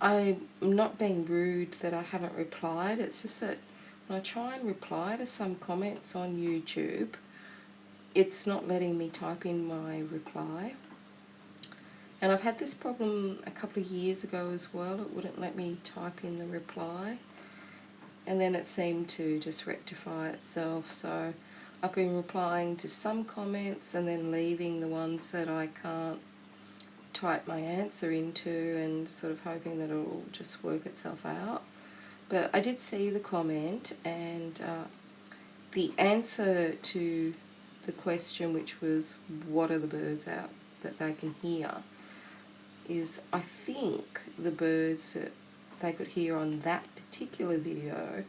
I'm not being rude that I haven't replied. It's just that when I try and reply to some comments on YouTube, it's not letting me type in my reply. And I've had this problem a couple of years ago as well. It wouldn't let me type in the reply, and then it seemed to just rectify itself. So I've been replying to some comments and then leaving the ones that I can't type my answer into, and sort of hoping that it'll just work itself out. But I did see the comment, and the answer to the question, which was what are the birds out that they can hear, is I think the birds that they could hear on that particular video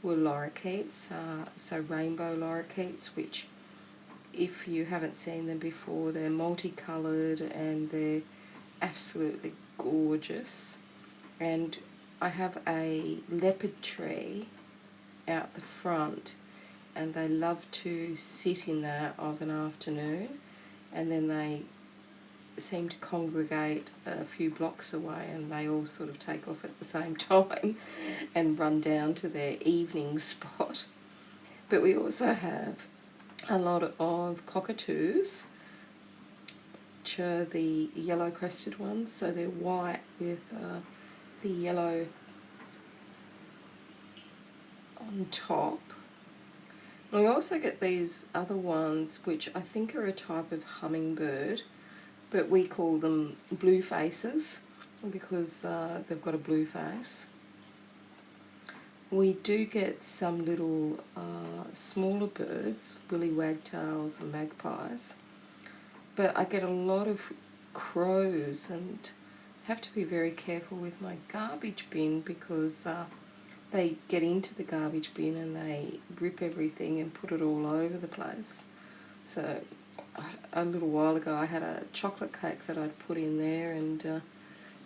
were lorikeets, so rainbow lorikeets, which, if you haven't seen them before, they're multicoloured and they're absolutely gorgeous. And I have a leopard tree out the front, and they love to sit in that of an afternoon, and then they seem to congregate a few blocks away, and they all sort of take off at the same time and run down to their evening spot. But we also have a lot of cockatoos, which are the yellow crested ones, so they're white with the yellow on top. And we also get these other ones, which I think are a type of hummingbird, but we call them blue faces because they've got a blue face. We do get some little smaller birds, willy wagtails and magpies, but I get a lot of crows, and have to be very careful with my garbage bin because they get into the garbage bin and they rip everything and put it all over the place. So a little while ago I had a chocolate cake that I'd put in there, and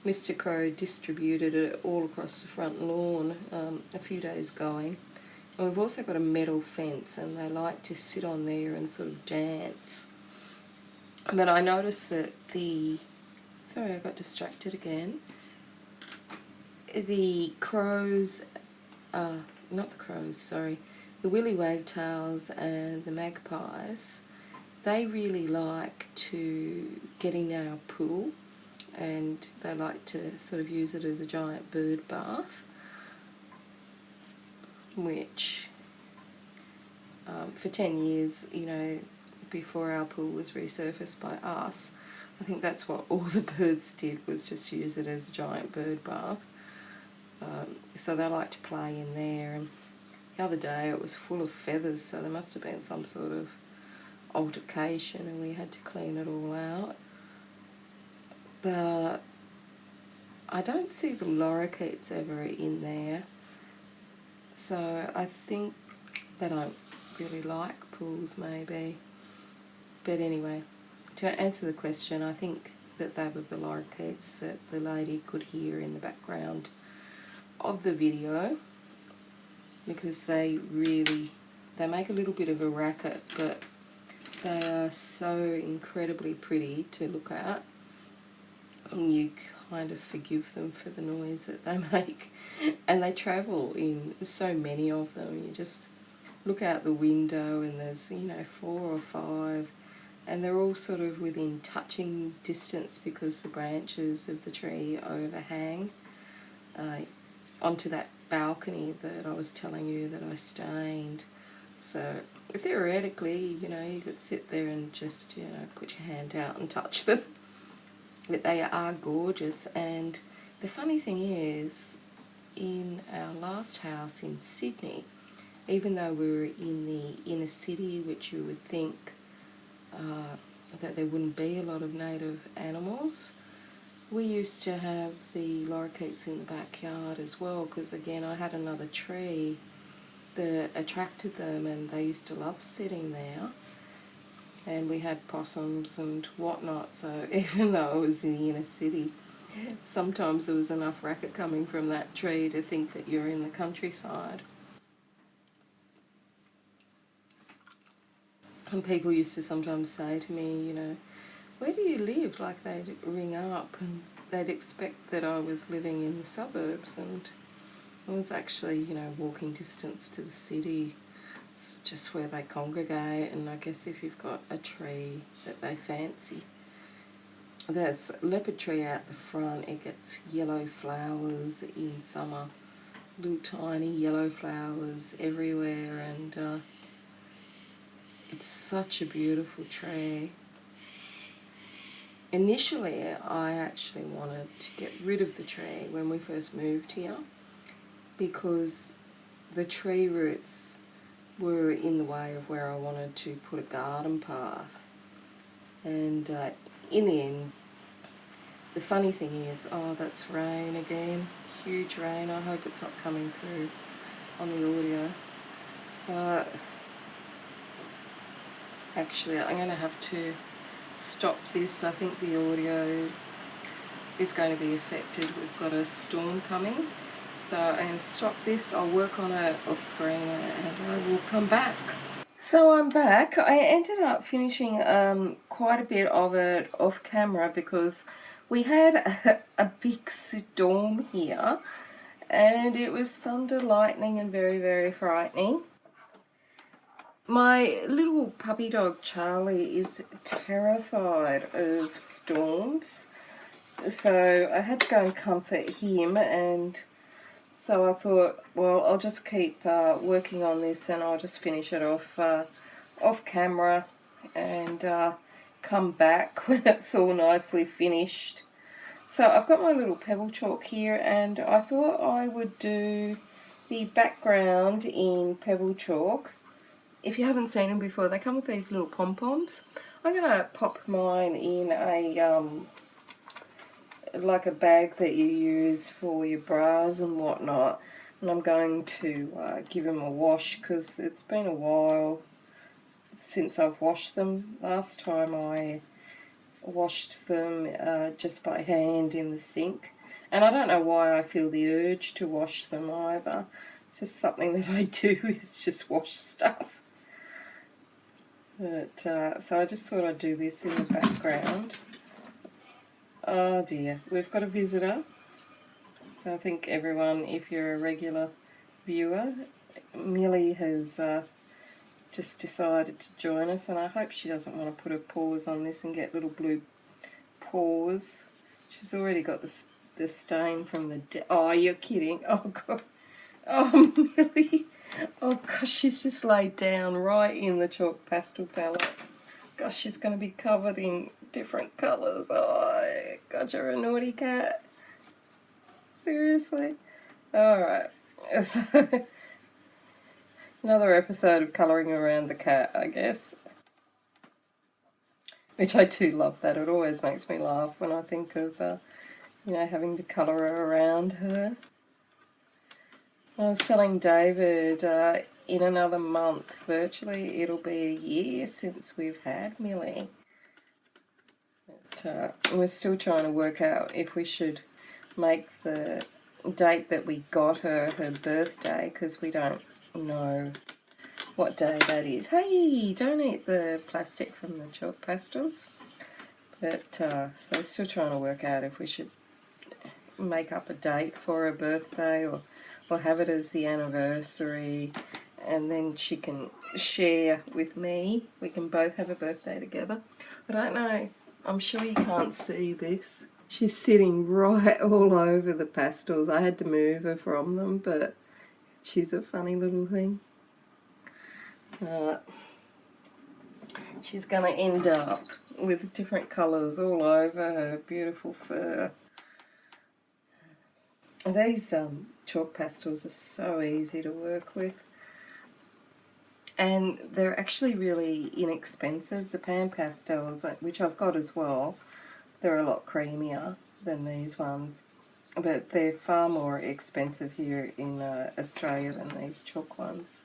Mr. Crow distributed it all across the front lawn a few days going. And we've also got a metal fence, and they like to sit on there and sort of dance. But I noticed that sorry, I got distracted again. The crows, not the crows, sorry, the willy wagtails and the magpies, they really like to get in our pool, and they like to sort of use it as a giant bird bath, which for 10 years, you know, before our pool was resurfaced by us, I think that's what all the birds did, was just use it as a giant bird bath. So they like to play in there, and the other day it was full of feathers, so there must have been some sort of altercation and we had to clean it all out. But I don't see the lorikeets ever in there, so I think they don't really like pools maybe. But anyway, to answer the question, I think that they were the lorikeets that the lady could hear in the background of the video, because they make a little bit of a racket, but they are so incredibly pretty to look at, and you kind of forgive them for the noise that they make. And they travel in so many of them. You just look out the window and there's, you know, 4 or 5, and they're all sort of within touching distance because the branches of the tree overhang onto that balcony that I was telling you that I stained. So theoretically, you know, you could sit there and just, you know, put your hand out and touch them. But they are gorgeous. And the funny thing is, in our last house in Sydney, even though we were in the inner city, which you would think that there wouldn't be a lot of native animals, we used to have the lorikeets in the backyard as well, because again I had another tree that attracted them and they used to love sitting there. And we had possums and whatnot, so even though I was in the inner city, Sometimes there was enough racket coming from that tree to think that you're in the countryside. And people used to sometimes say to me, you know, where do you live? Like they'd ring up and they'd expect that I was living in the suburbs, and I was actually, you know, walking distance to the city. It's just where they congregate, and I guess if you've got a tree that they fancy. There's a leopard tree out the front. It gets yellow flowers in summer, little tiny yellow flowers everywhere, and it's such a beautiful tree. Initially, I actually wanted to get rid of the tree when we first moved here because the tree roots were in the way of where I wanted to put a garden path. And in the end, the funny thing is, oh, that's rain again, huge rain. I hope it's not coming through on the audio. Actually, I'm going to have to stop this. I think the audio is going to be affected. We've got a storm coming. So I'm going to stop this. I'll work on it off screen and I will come back. So I'm back. I ended up finishing quite a bit of it off camera because we had a big storm here and it was thunder, lightning and very, very frightening. My little puppy dog Charlie is terrified of storms, so I had to go and comfort him, and so I thought, well, I'll just keep working on this and I'll just finish it off camera and come back when it's all nicely finished. So I've got my little pebble chalk here, and I thought I would do the background in pebble chalk. If you haven't seen them before, they come with these little pom-poms. I'm going to pop mine in a like a bag that you use for your bras and whatnot, and I'm going to give them a wash because it's been a while since I've washed them. Last time I washed them just by hand in the sink, and I don't know why I feel the urge to wash them either. It's just something that I do, is just wash stuff. But so I just thought I'd do this in the background. Oh dear, we've got a visitor. So I think everyone, if you're a regular viewer, Millie has just decided to join us, and I hope she doesn't want to put her paws on this and get little blue paws. She's already got the stain from the... Oh, you're kidding. Oh, God. Oh, Millie. Oh, gosh, she's just laid down right in the chalk pastel palette. Gosh, she's going to be covered in different colours. Oh, God, you're a naughty cat. Seriously. Alright. So, another episode of colouring around the cat, I guess. Which I do love that. It always makes me laugh when I think of, you know, having to colour around her. I was telling David, in another month, virtually, it'll be a year since we've had Millie. But we're still trying to work out if we should make the date that we got her birthday, because we don't know what day that is. Hey, don't eat the plastic from the chalk pastels. But, so we're still trying to work out if we should make up a date for her birthday, or have it as the anniversary, and then she can share with me. We can both have a birthday together. I don't know. I'm sure you can't see this. She's sitting right all over the pastels. I had to move her from them, but she's a funny little thing. She's going to end up with different colours all over her beautiful fur. These chalk pastels are so easy to work with, and they're actually really inexpensive. The pan pastels, which I've got as well, they're a lot creamier than these ones, but they're far more expensive here in Australia than these chalk ones.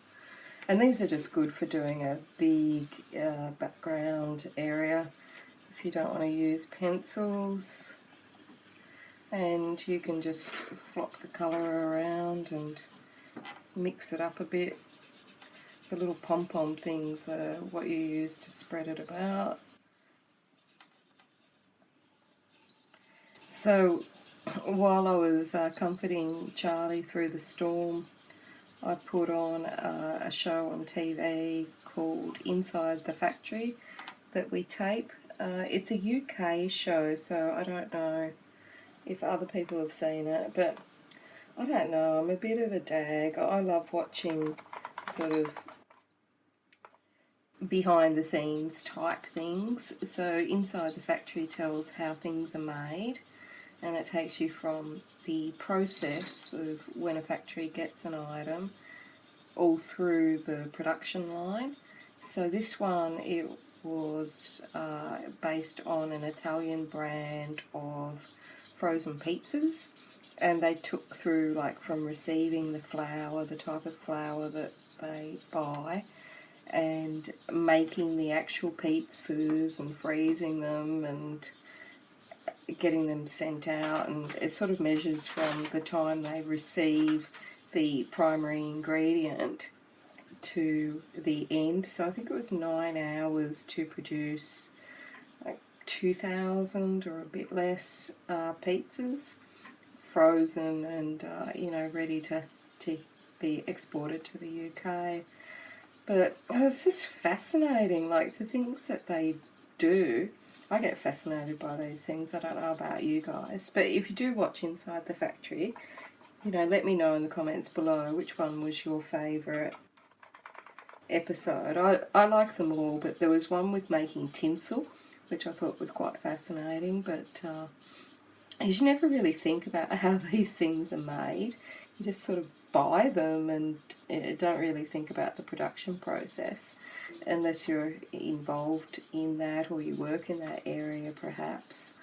And these are just good for doing a big background area if you don't want to use pencils. and you can just flop the colour around and mix it up a bit. The little pom-pom things are what you use to spread it about. So while I was comforting Charlie through the storm, I put on a show on TV called Inside the Factory that we tape. It's a UK show, so I don't know if other people have seen it, but I don't know, I'm a bit of a dag. I love watching sort of behind the scenes type things. So Inside the Factory tells how things are made, and it takes you from the process of when a factory gets an item all through the production line. So this one, it was based on an Italian brand of frozen pizzas, and they took through like from receiving the flour, the type of flour that they buy, and making the actual pizzas and freezing them and getting them sent out, and it sort of measures from the time they receive the primary ingredient to the end. So I think it was 9 hours to produce like 2,000 or a bit less pizzas, frozen and ready to be exported to the UK. But it was just fascinating, like the things that they do. I get fascinated by these things. I don't know about you guys, but if you do watch Inside the Factory, let me know in the comments below which one was your favourite episode. I like them all, but there was one with making tinsel, which I thought was quite fascinating, but you never really think about how these things are made. You just sort of buy them and don't really think about the production process unless you're involved in that or you work in that area perhaps.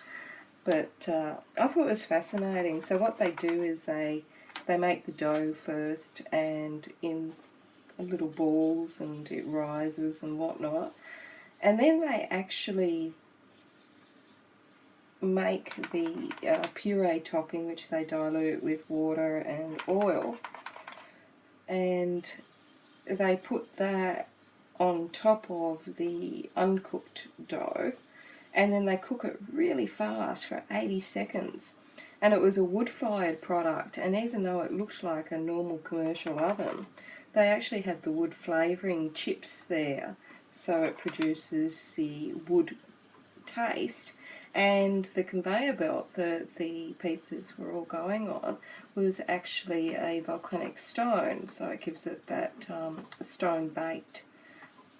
But I thought it was fascinating. So what they do is they make the dough first and in little balls, and it rises and whatnot. And then they actually make the puree topping, which they dilute with water and oil, and they put that on top of the uncooked dough, and then they cook it really fast for 80 seconds. And it was a wood-fired product, and even though it looked like a normal commercial oven, they actually had the wood flavouring chips there, so it produces the wood taste. And the conveyor belt that the pizzas were all going on was actually a volcanic stone, so it gives it that stone-baked,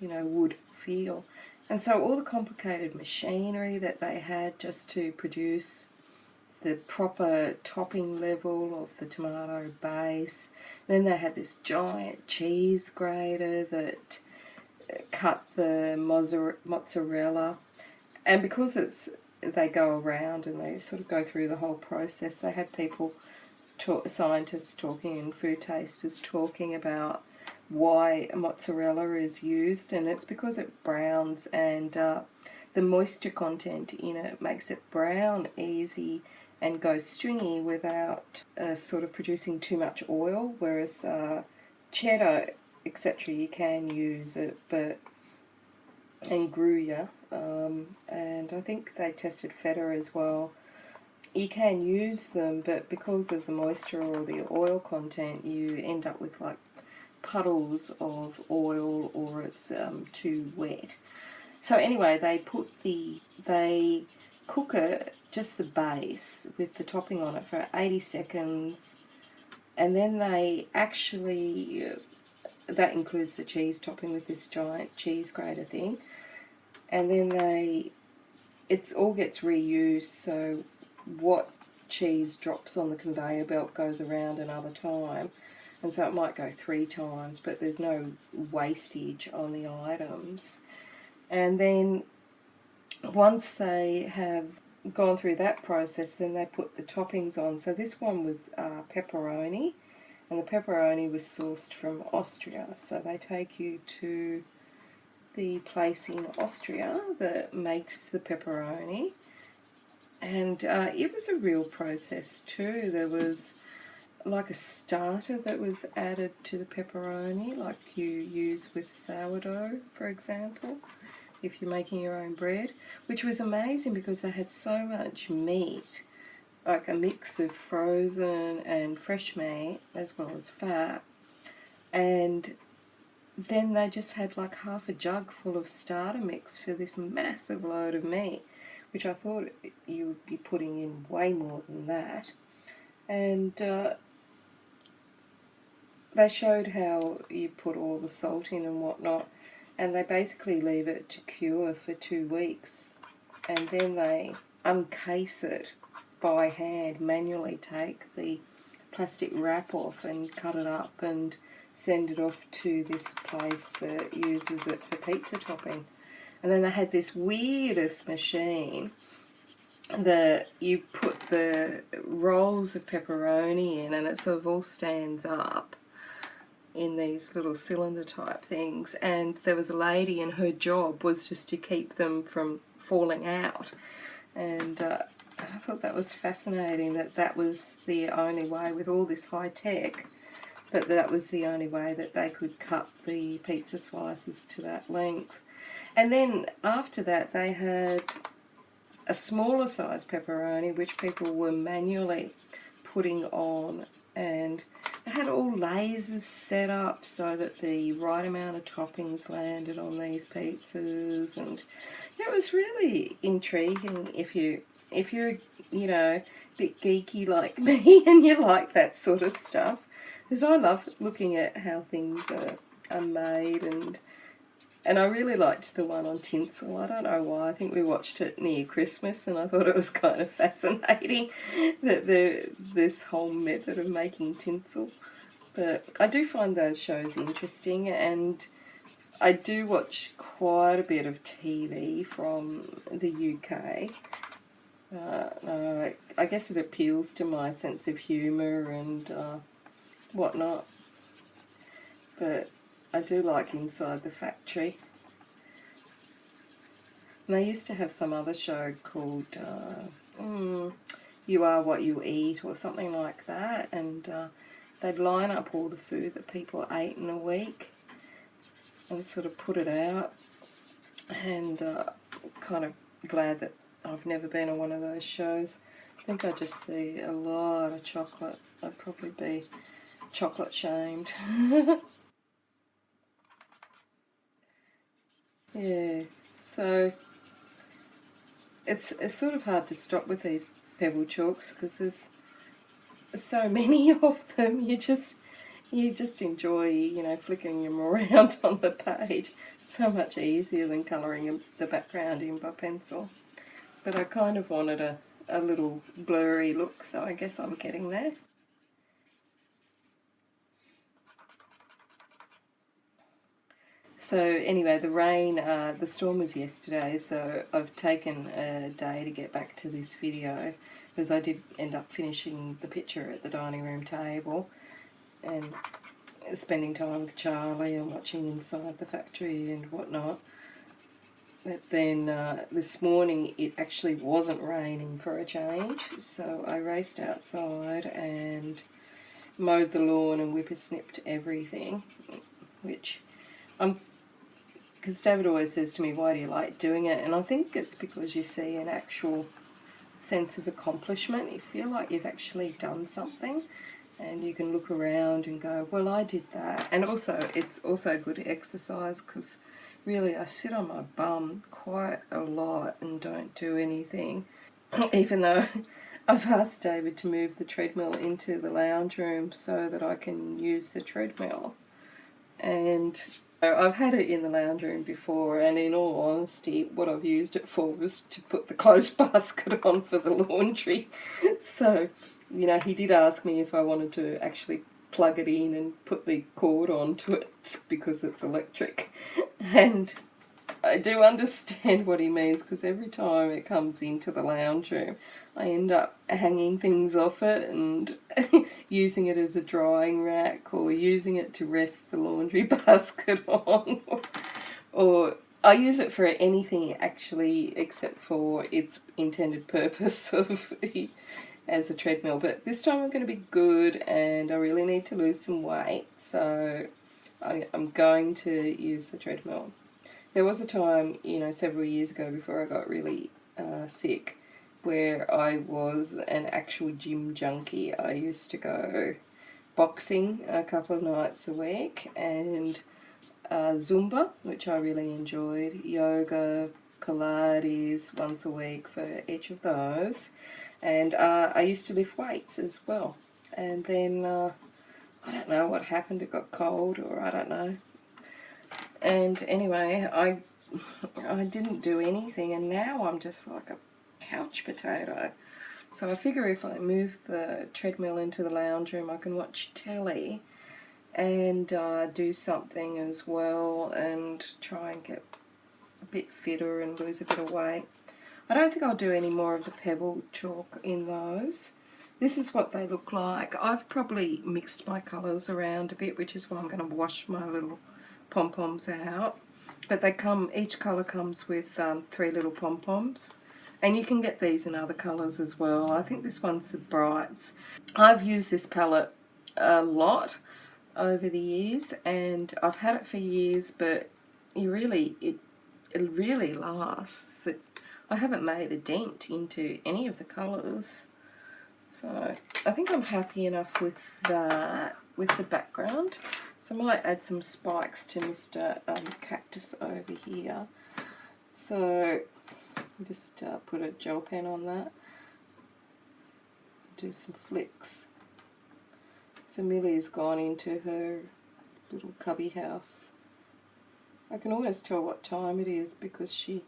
wood feel. And so all the complicated machinery that they had just to produce the proper topping level of the tomato base. Then they had this giant cheese grater that cut the mozzarella. And because they go around and they sort of go through the whole process, they had people, scientists talking and food tasters talking about why mozzarella is used, and it's because it browns, and the moisture content in it makes it brown easy and go stringy without sort of producing too much oil, whereas cheddar, etc., you can use it, and Gruyere, and I think they tested feta as well. You can use them, but because of the moisture or the oil content, you end up with like puddles of oil, or it's too wet. So anyway, they cook it, just the base with the topping on it, for 80 seconds, and then they actually, that includes the cheese topping with this giant cheese grater thing, and then it all gets reused, so what cheese drops on the conveyor belt goes around another time, and so it might go 3 times, but there's no wastage on the items. And then once they have gone through that process, then they put the toppings on. So this one was pepperoni, and the pepperoni was sourced from Austria. So they take you to the place in Austria that makes the pepperoni, And it was a real process too. There was like a starter that was added to the pepperoni, like you use with sourdough, for example, if you're making your own bread, which was amazing because they had so much meat, like a mix of frozen and fresh meat as well as fat. And then they just had like half a jug full of starter mix for this massive load of meat, which I thought you would be putting in way more than that. And they showed how you put all the salt in and whatnot, and they basically leave it to cure for 2 weeks, and then they uncase it by hand, manually take the plastic wrap off and cut it up and send it off to this place that uses it for pizza topping. And then they had this weirdest machine that you put the rolls of pepperoni in, and it sort of all stands up in these little cylinder type things, and there was a lady and her job was just to keep them from falling out. And I thought that was fascinating, that was the only way, with all this high tech, that was the only way that they could cut the pizza slices to that length. And then after that they had a smaller size pepperoni which people were manually putting on, and they had all lasers set up so that the right amount of toppings landed on these pizzas. And it was really intriguing if you're you know, a bit geeky like me and you like that sort of stuff, because I love looking at how things are made. And I really liked the one on tinsel. I don't know why. I think we watched it near Christmas and I thought it was kind of fascinating, that this whole method of making tinsel. But I do find those shows interesting, and I do watch quite a bit of TV from the UK. I guess it appeals to my sense of humour and whatnot. But I do like Inside the Factory. And they used to have some other show called You Are What You Eat or something like that, and they'd line up all the food that people ate in a week and sort of put it out. And kind of glad that I've never been on one of those shows. I think I just see a lot of chocolate. I'd probably be chocolate shamed. Yeah, so it's sort of hard to stop with these pebble chalks because there's so many of them. You just enjoy, you know, flicking them around on the page. So much easier than colouring the background in by pencil. But I kind of wanted a little blurry look, so I guess I'm getting there. So anyway, the rain, the storm was yesterday, so I've taken a day to get back to this video because I did end up finishing the picture at the dining room table and spending time with Charlie and watching Inside the Factory and whatnot. But then this morning it actually wasn't raining for a change, so I raced outside and mowed the lawn and whippersnipped everything, which because David always says to me, why do you like doing it? And I think it's because you see an actual sense of accomplishment. You feel like you've actually done something and you can look around and go, well, I did that. And also, it's also good exercise because really I sit on my bum quite a lot and don't do anything, even though I've asked David to move the treadmill into the lounge room so that I can use the treadmill. And I've had it in the lounge room before, and in all honesty, what I've used it for was to put the clothes basket on for the laundry. So, you know, he did ask me if I wanted to actually plug it in and put the cord onto it because it's electric. And I do understand what he means, because every time it comes into the lounge room, I end up hanging things off it and using it as a drying rack or using it to rest the laundry basket on. Or I use it for anything actually except for its intended purpose of as a treadmill. But this time I'm going to be good and I really need to lose some weight, so I'm going to use the treadmill. There was a time, several years ago before I got really sick, where I was an actual gym junkie. I used to go boxing a couple of nights a week, and Zumba, which I really enjoyed, yoga, Pilates once a week for each of those, and I used to lift weights as well. And then I don't know what happened, it got cold, or I don't know. And anyway, I didn't do anything, and now I'm just like a couch potato. So I figure if I move the treadmill into the lounge room, I can watch telly and do something as well and try and get a bit fitter and lose a bit of weight. I don't think I'll do any more of the pebble chalk in those. This is what they look like. I've probably mixed my colours around a bit, which is why I'm going to wash my little pom-poms out. But they come, each colour comes with 3 little pom-poms. And you can get these in other colours as well. I think this one's the brights. I've used this palette a lot over the years, and I've had it for years, but it really lasts. I haven't made a dent into any of the colours, so I think I'm happy enough with that, with the background. So I might add some spikes to Mr. Cactus over here. So just put a gel pen on that, do some flicks. So Millie's gone into her little cubby house. I can always tell what time it is because she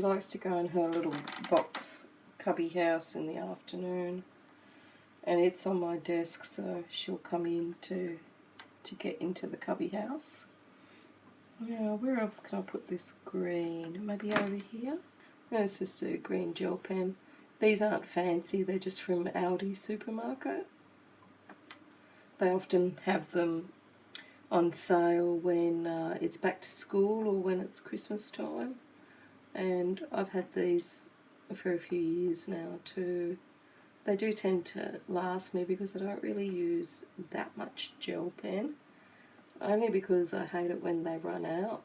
likes to go in her little box cubby house in the afternoon, and it's on my desk, so she'll come in to get into the cubby house. Yeah, where else can I put this green? Maybe over here? It's just a green gel pen. These aren't fancy, they're just from Aldi supermarket. They often have them on sale when it's back to school or when it's Christmas time. And I've had these for a few years now too. They do tend to last me because I don't really use that much gel pen. Only because I hate it when they run out.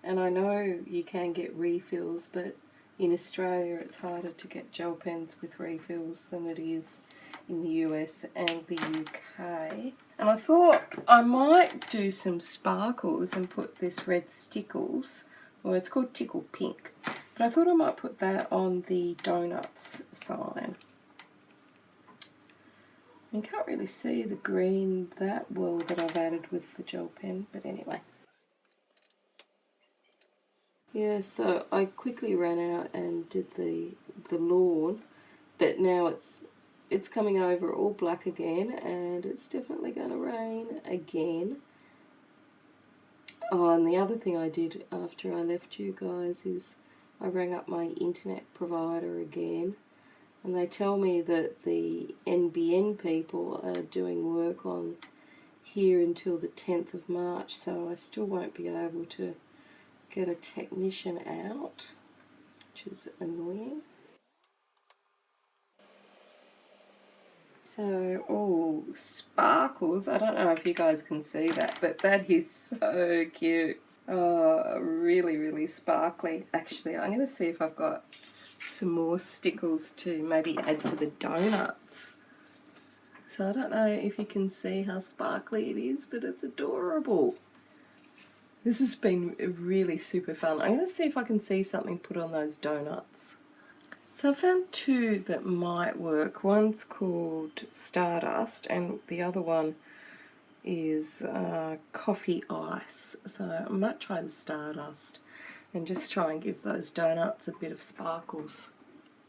And I know you can get refills, but in Australia it's harder to get gel pens with refills than it is in the US and the UK. And I thought I might do some sparkles and put this red stickles, well, it's called Tickle Pink, but I thought I might put that on the donuts sign. You can't really see the green that well that I've added with the gel pen, but anyway. Yeah, so I quickly ran out and did the lawn, but now it's coming over all black again, and it's definitely going to rain again. Oh, and the other thing I did after I left you guys is I rang up my internet provider again, and they tell me that the NBN people are doing work on here until the 10th of March, so I still won't be able to get a technician out, which is annoying. So, oh, sparkles. I don't know if you guys can see that, but that is so cute. Oh, really, really sparkly. Actually, I'm going to see if I've got some more stickles to maybe add to the donuts. So I don't know if you can see how sparkly it is, but it's adorable. This has been really super fun. I'm going to see if I can see something put on those donuts. So I found 2 that might work. One's called Stardust and the other one is Coffee Ice. So I might try the Stardust and just try and give those donuts a bit of sparkles.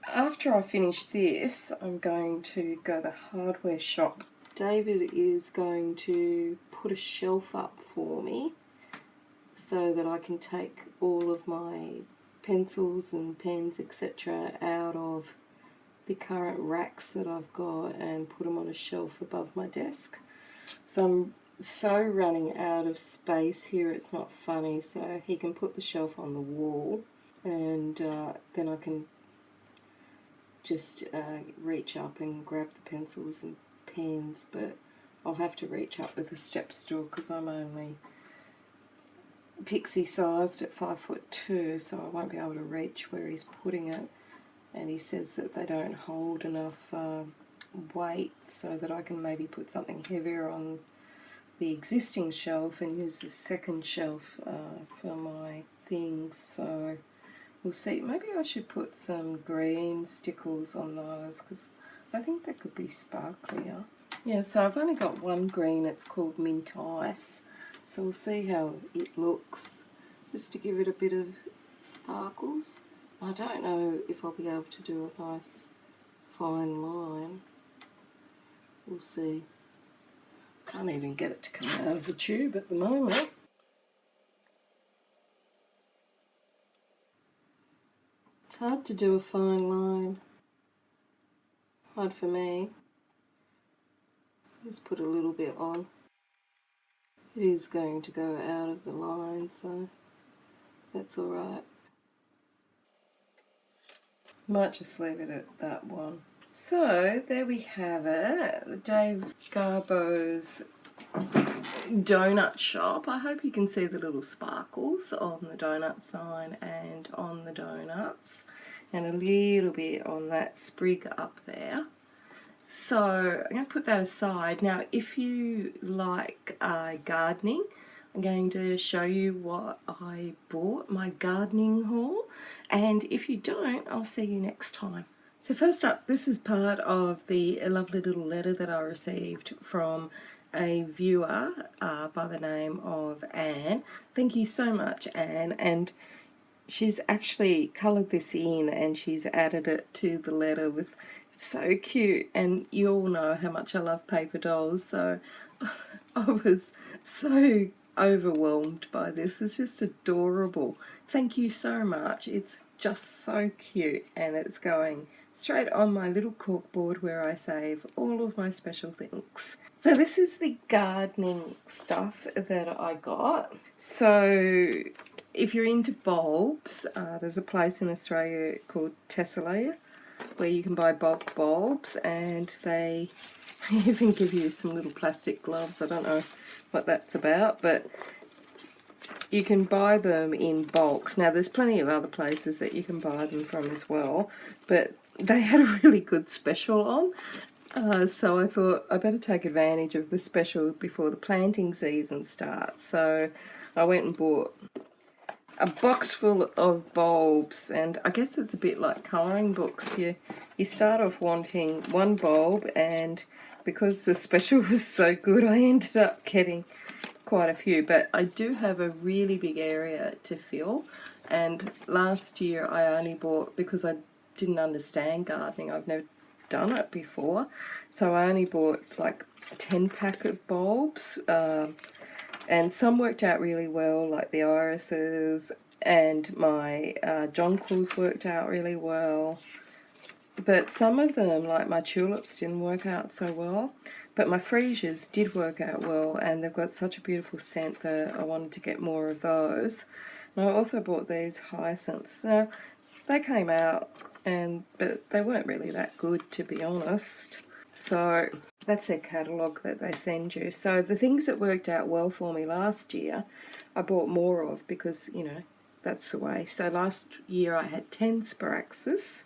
After I finish this, I'm going to go to the hardware shop. David is going to put a shelf up for me so that I can take all of my pencils and pens, etc. out of the current racks that I've got and put them on a shelf above my desk. So I'm so running out of space here, it's not funny. So he can put the shelf on the wall, and then I can just reach up and grab the pencils and pens, but I'll have to reach up with a step stool because I'm only pixie sized at 5'2", so I won't be able to reach where he's putting it. And he says that they don't hold enough weight, so that I can maybe put something heavier on the existing shelf and use the second shelf for my things. So we'll see. Maybe I should put some green stickles on those because I think that could be sparklier. Yeah, so I've only got one green. It's called Mint Ice. So we'll see how it looks, just to give it a bit of sparkles. I don't know if I'll be able to do a nice fine line. We'll see. Can't even get it to come out of the tube at the moment. It's hard to do a fine line. Hard for me. Just put a little bit on. It is going to go out of the line, so that's alright. Might just leave it at that one. So there we have it, Dave Garbo's Donut Shop. I hope you can see the little sparkles on the donut sign and on the donuts, and a little bit on that sprig up there. So I'm going to put that aside. Now, if you like gardening, I'm going to show you what I bought, my gardening haul. And if you don't, I'll see you next time. So first up, this is part of the lovely little letter that I received from a viewer by the name of Anne. Thank you so much, Anne. And she's actually coloured this in and she's added it to the letter with, so cute. And you all know how much I love paper dolls, so I was so overwhelmed by this. It's just adorable. Thank you so much. It's just so cute, and it's going straight on my little corkboard where I save all of my special things. So this is the gardening stuff that I got. So if you're into bulbs, there's a place in Australia called Tesselaire where you can buy bulk bulbs, and they even give you some little plastic gloves. I don't know what that's about, but you can buy them in bulk. Now there's plenty of other places that you can buy them from as well, but they had a really good special on, so I thought I better take advantage of the special before the planting season starts. So I went and bought a box full of bulbs, and I guess it's a bit like colouring books. You start off wanting one bulb, and because the special was so good, I ended up getting quite a few. But I do have a really big area to fill, and last year I only bought, because I didn't understand gardening, I've never done it before, so I only bought like a 10-pack of bulbs. And some worked out really well, like the irises, and my jonquils worked out really well. But some of them, like my tulips, didn't work out so well. But my freesias did work out well, and they've got such a beautiful scent that I wanted to get more of those. And I also bought these hyacinths. Now, they came out, but they weren't really that good, to be honest. So that's their catalogue that they send you. So the things that worked out well for me last year, I bought more of because, you know, that's the way. So last year I had 10 Sparaxis,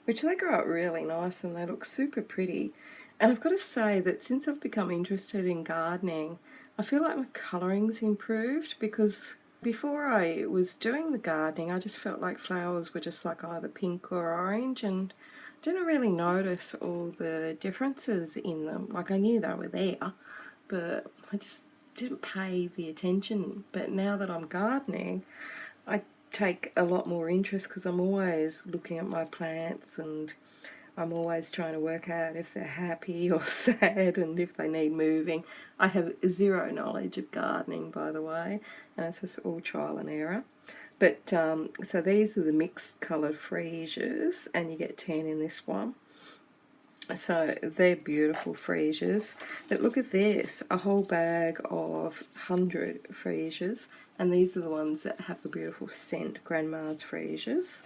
which they grow up really nice and they look super pretty. And I've got to say that since I've become interested in gardening, I feel like my colouring's improved, because before I was doing the gardening, I just felt like flowers were just like either pink or orange, and didn't really notice all the differences in them. Like, I knew they were there, but I just didn't pay the attention. But now that I'm gardening, I take a lot more interest because I'm always looking at my plants, and I'm always trying to work out if they're happy or sad and if they need moving. I have zero knowledge of gardening, by the way, and it's just all trial and error. But so these are the mixed coloured freesias, and you get 10 in this one. So they're beautiful freesias. But look at this, a whole bag of 100 freesias. And these are the ones that have the beautiful scent, Grandma's freesias.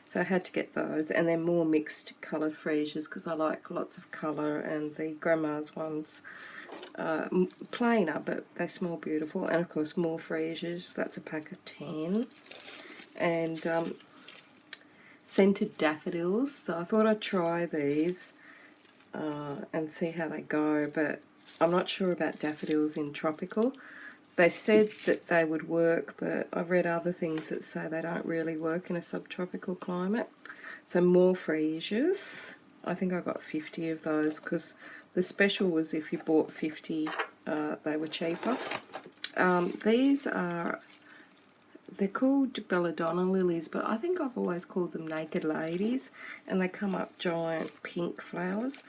So I had to get those. And they're more mixed coloured freesias because I like lots of colour. And the Grandma's ones plainer, but they smell beautiful. And of course more freesias. That's a pack of 10. And scented daffodils. So I thought I'd try these. And see how they go, but I'm not sure about daffodils in tropical. They said that they would work, but I've read other things that say they don't really work in a subtropical climate. So more freesias. I think I got 50 of those because the special was if you bought 50, they were cheaper. These are, they're called Belladonna Lilies, but I think I've always called them Naked Ladies, and they come up giant pink flowers.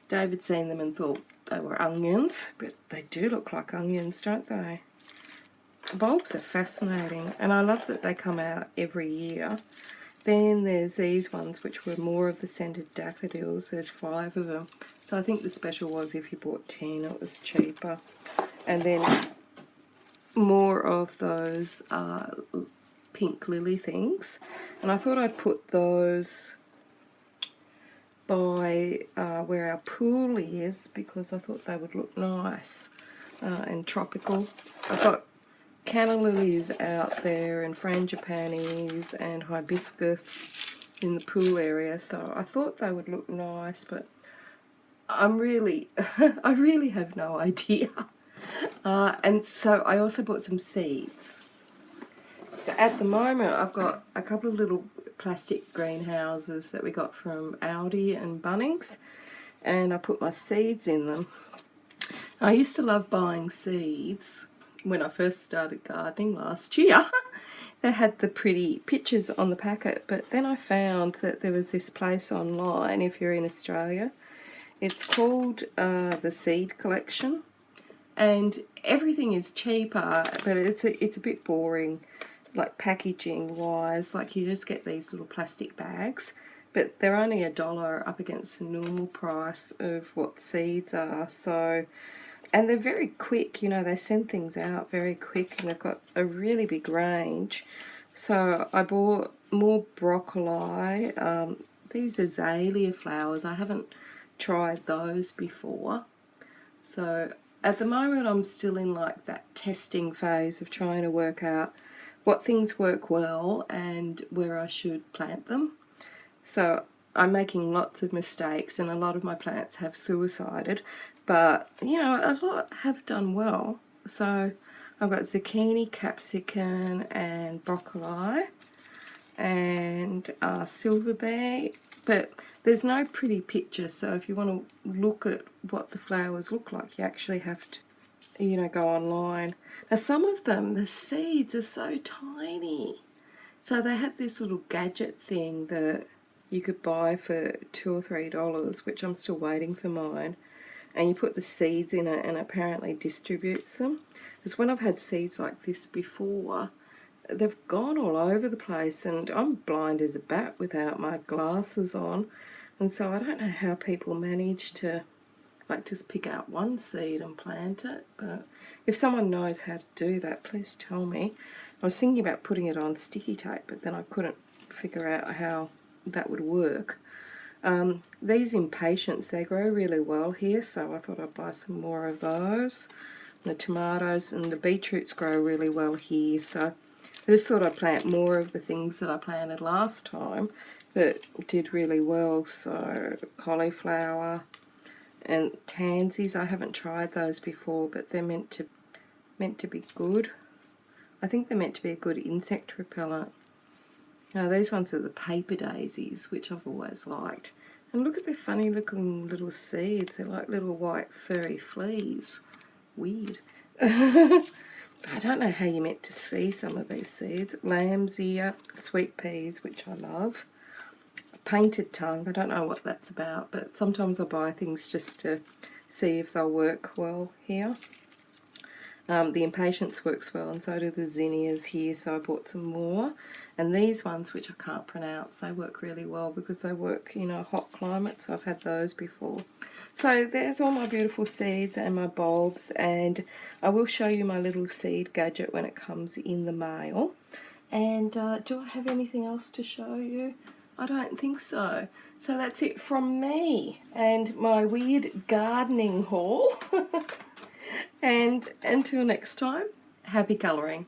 David seen them and thought they were onions, but they do look like onions, don't they? Bulbs are fascinating, and I love that they come out every year. Then there's these ones, which were more of the scented daffodils. There's 5 of them. So I think the special was if you bought 10, it was cheaper. And then more of those pink lily things. And I thought I'd put those by where our pool is because I thought they would look nice and tropical. I've got canna lilies out there and frangipanis and hibiscus in the pool area, so I thought they would look nice, but I'm really I really have no idea. And so I also bought some seeds. So at the moment I've got a couple of little plastic greenhouses that we got from Aldi and Bunnings, and I put my seeds in them. I used to love buying seeds when I first started gardening last year. They had the pretty pictures on the packet, but then I found that there was this place online if you're in Australia. It's called the Seed Collection, and everything is cheaper, but it's a bit boring, like packaging wise. Like you just get these little plastic bags, but they're only $1 up against the normal price of what seeds are. So, and they're very quick, you know, they send things out very quick, and they've got a really big range. So I bought more broccoli. These azalea flowers, I haven't tried those before. So at the moment I'm still in like that testing phase of trying to work out what things work well and where I should plant them. So I'm making lots of mistakes, and a lot of my plants have suicided, but you know, a lot have done well. So I've got zucchini, capsicum and broccoli and silver bee, but there's no pretty picture, so if you want to look at what the flowers look like, you actually have to, you know, go online. Now some of them, the seeds are so tiny. So they had this little gadget thing that you could buy for $2 or $3, which I'm still waiting for mine. And you put the seeds in it and it apparently distributes them. Because when I've had seeds like this before, they've gone all over the place, and I'm blind as a bat without my glasses on. And so I don't know how people manage to like just pick out one seed and plant it, but if someone knows how to do that, please tell me. I was thinking about putting it on sticky tape, but then I couldn't figure out how that would work. These impatiens, they grow really well here, so I thought I'd buy some more of those. The tomatoes and the beetroots grow really well here, so I just thought I'd plant more of the things that I planted last time that did really well. So cauliflower and tansies, I haven't tried those before, but they're meant to be good. I think they're meant to be a good insect repellent. Now these ones are the paper daisies, which I've always liked. And look at their funny looking little seeds. They're like little white furry fleas. Weird. I don't know how you're meant to see some of these seeds. Lamb's ear, sweet peas, which I love. Painted tongue, I don't know what that's about, but sometimes I buy things just to see if they'll work well here. The impatiens works well, and so do the zinnias here, so I bought some more. And these ones, which I can't pronounce, they work really well because they work in a hot climate, so I've had those before. So there's all my beautiful seeds and my bulbs, and I will show you my little seed gadget when it comes in the mail. And do I have anything else to show you? I don't think so. So that's it from me and my weird gardening haul. And until next time, happy colouring.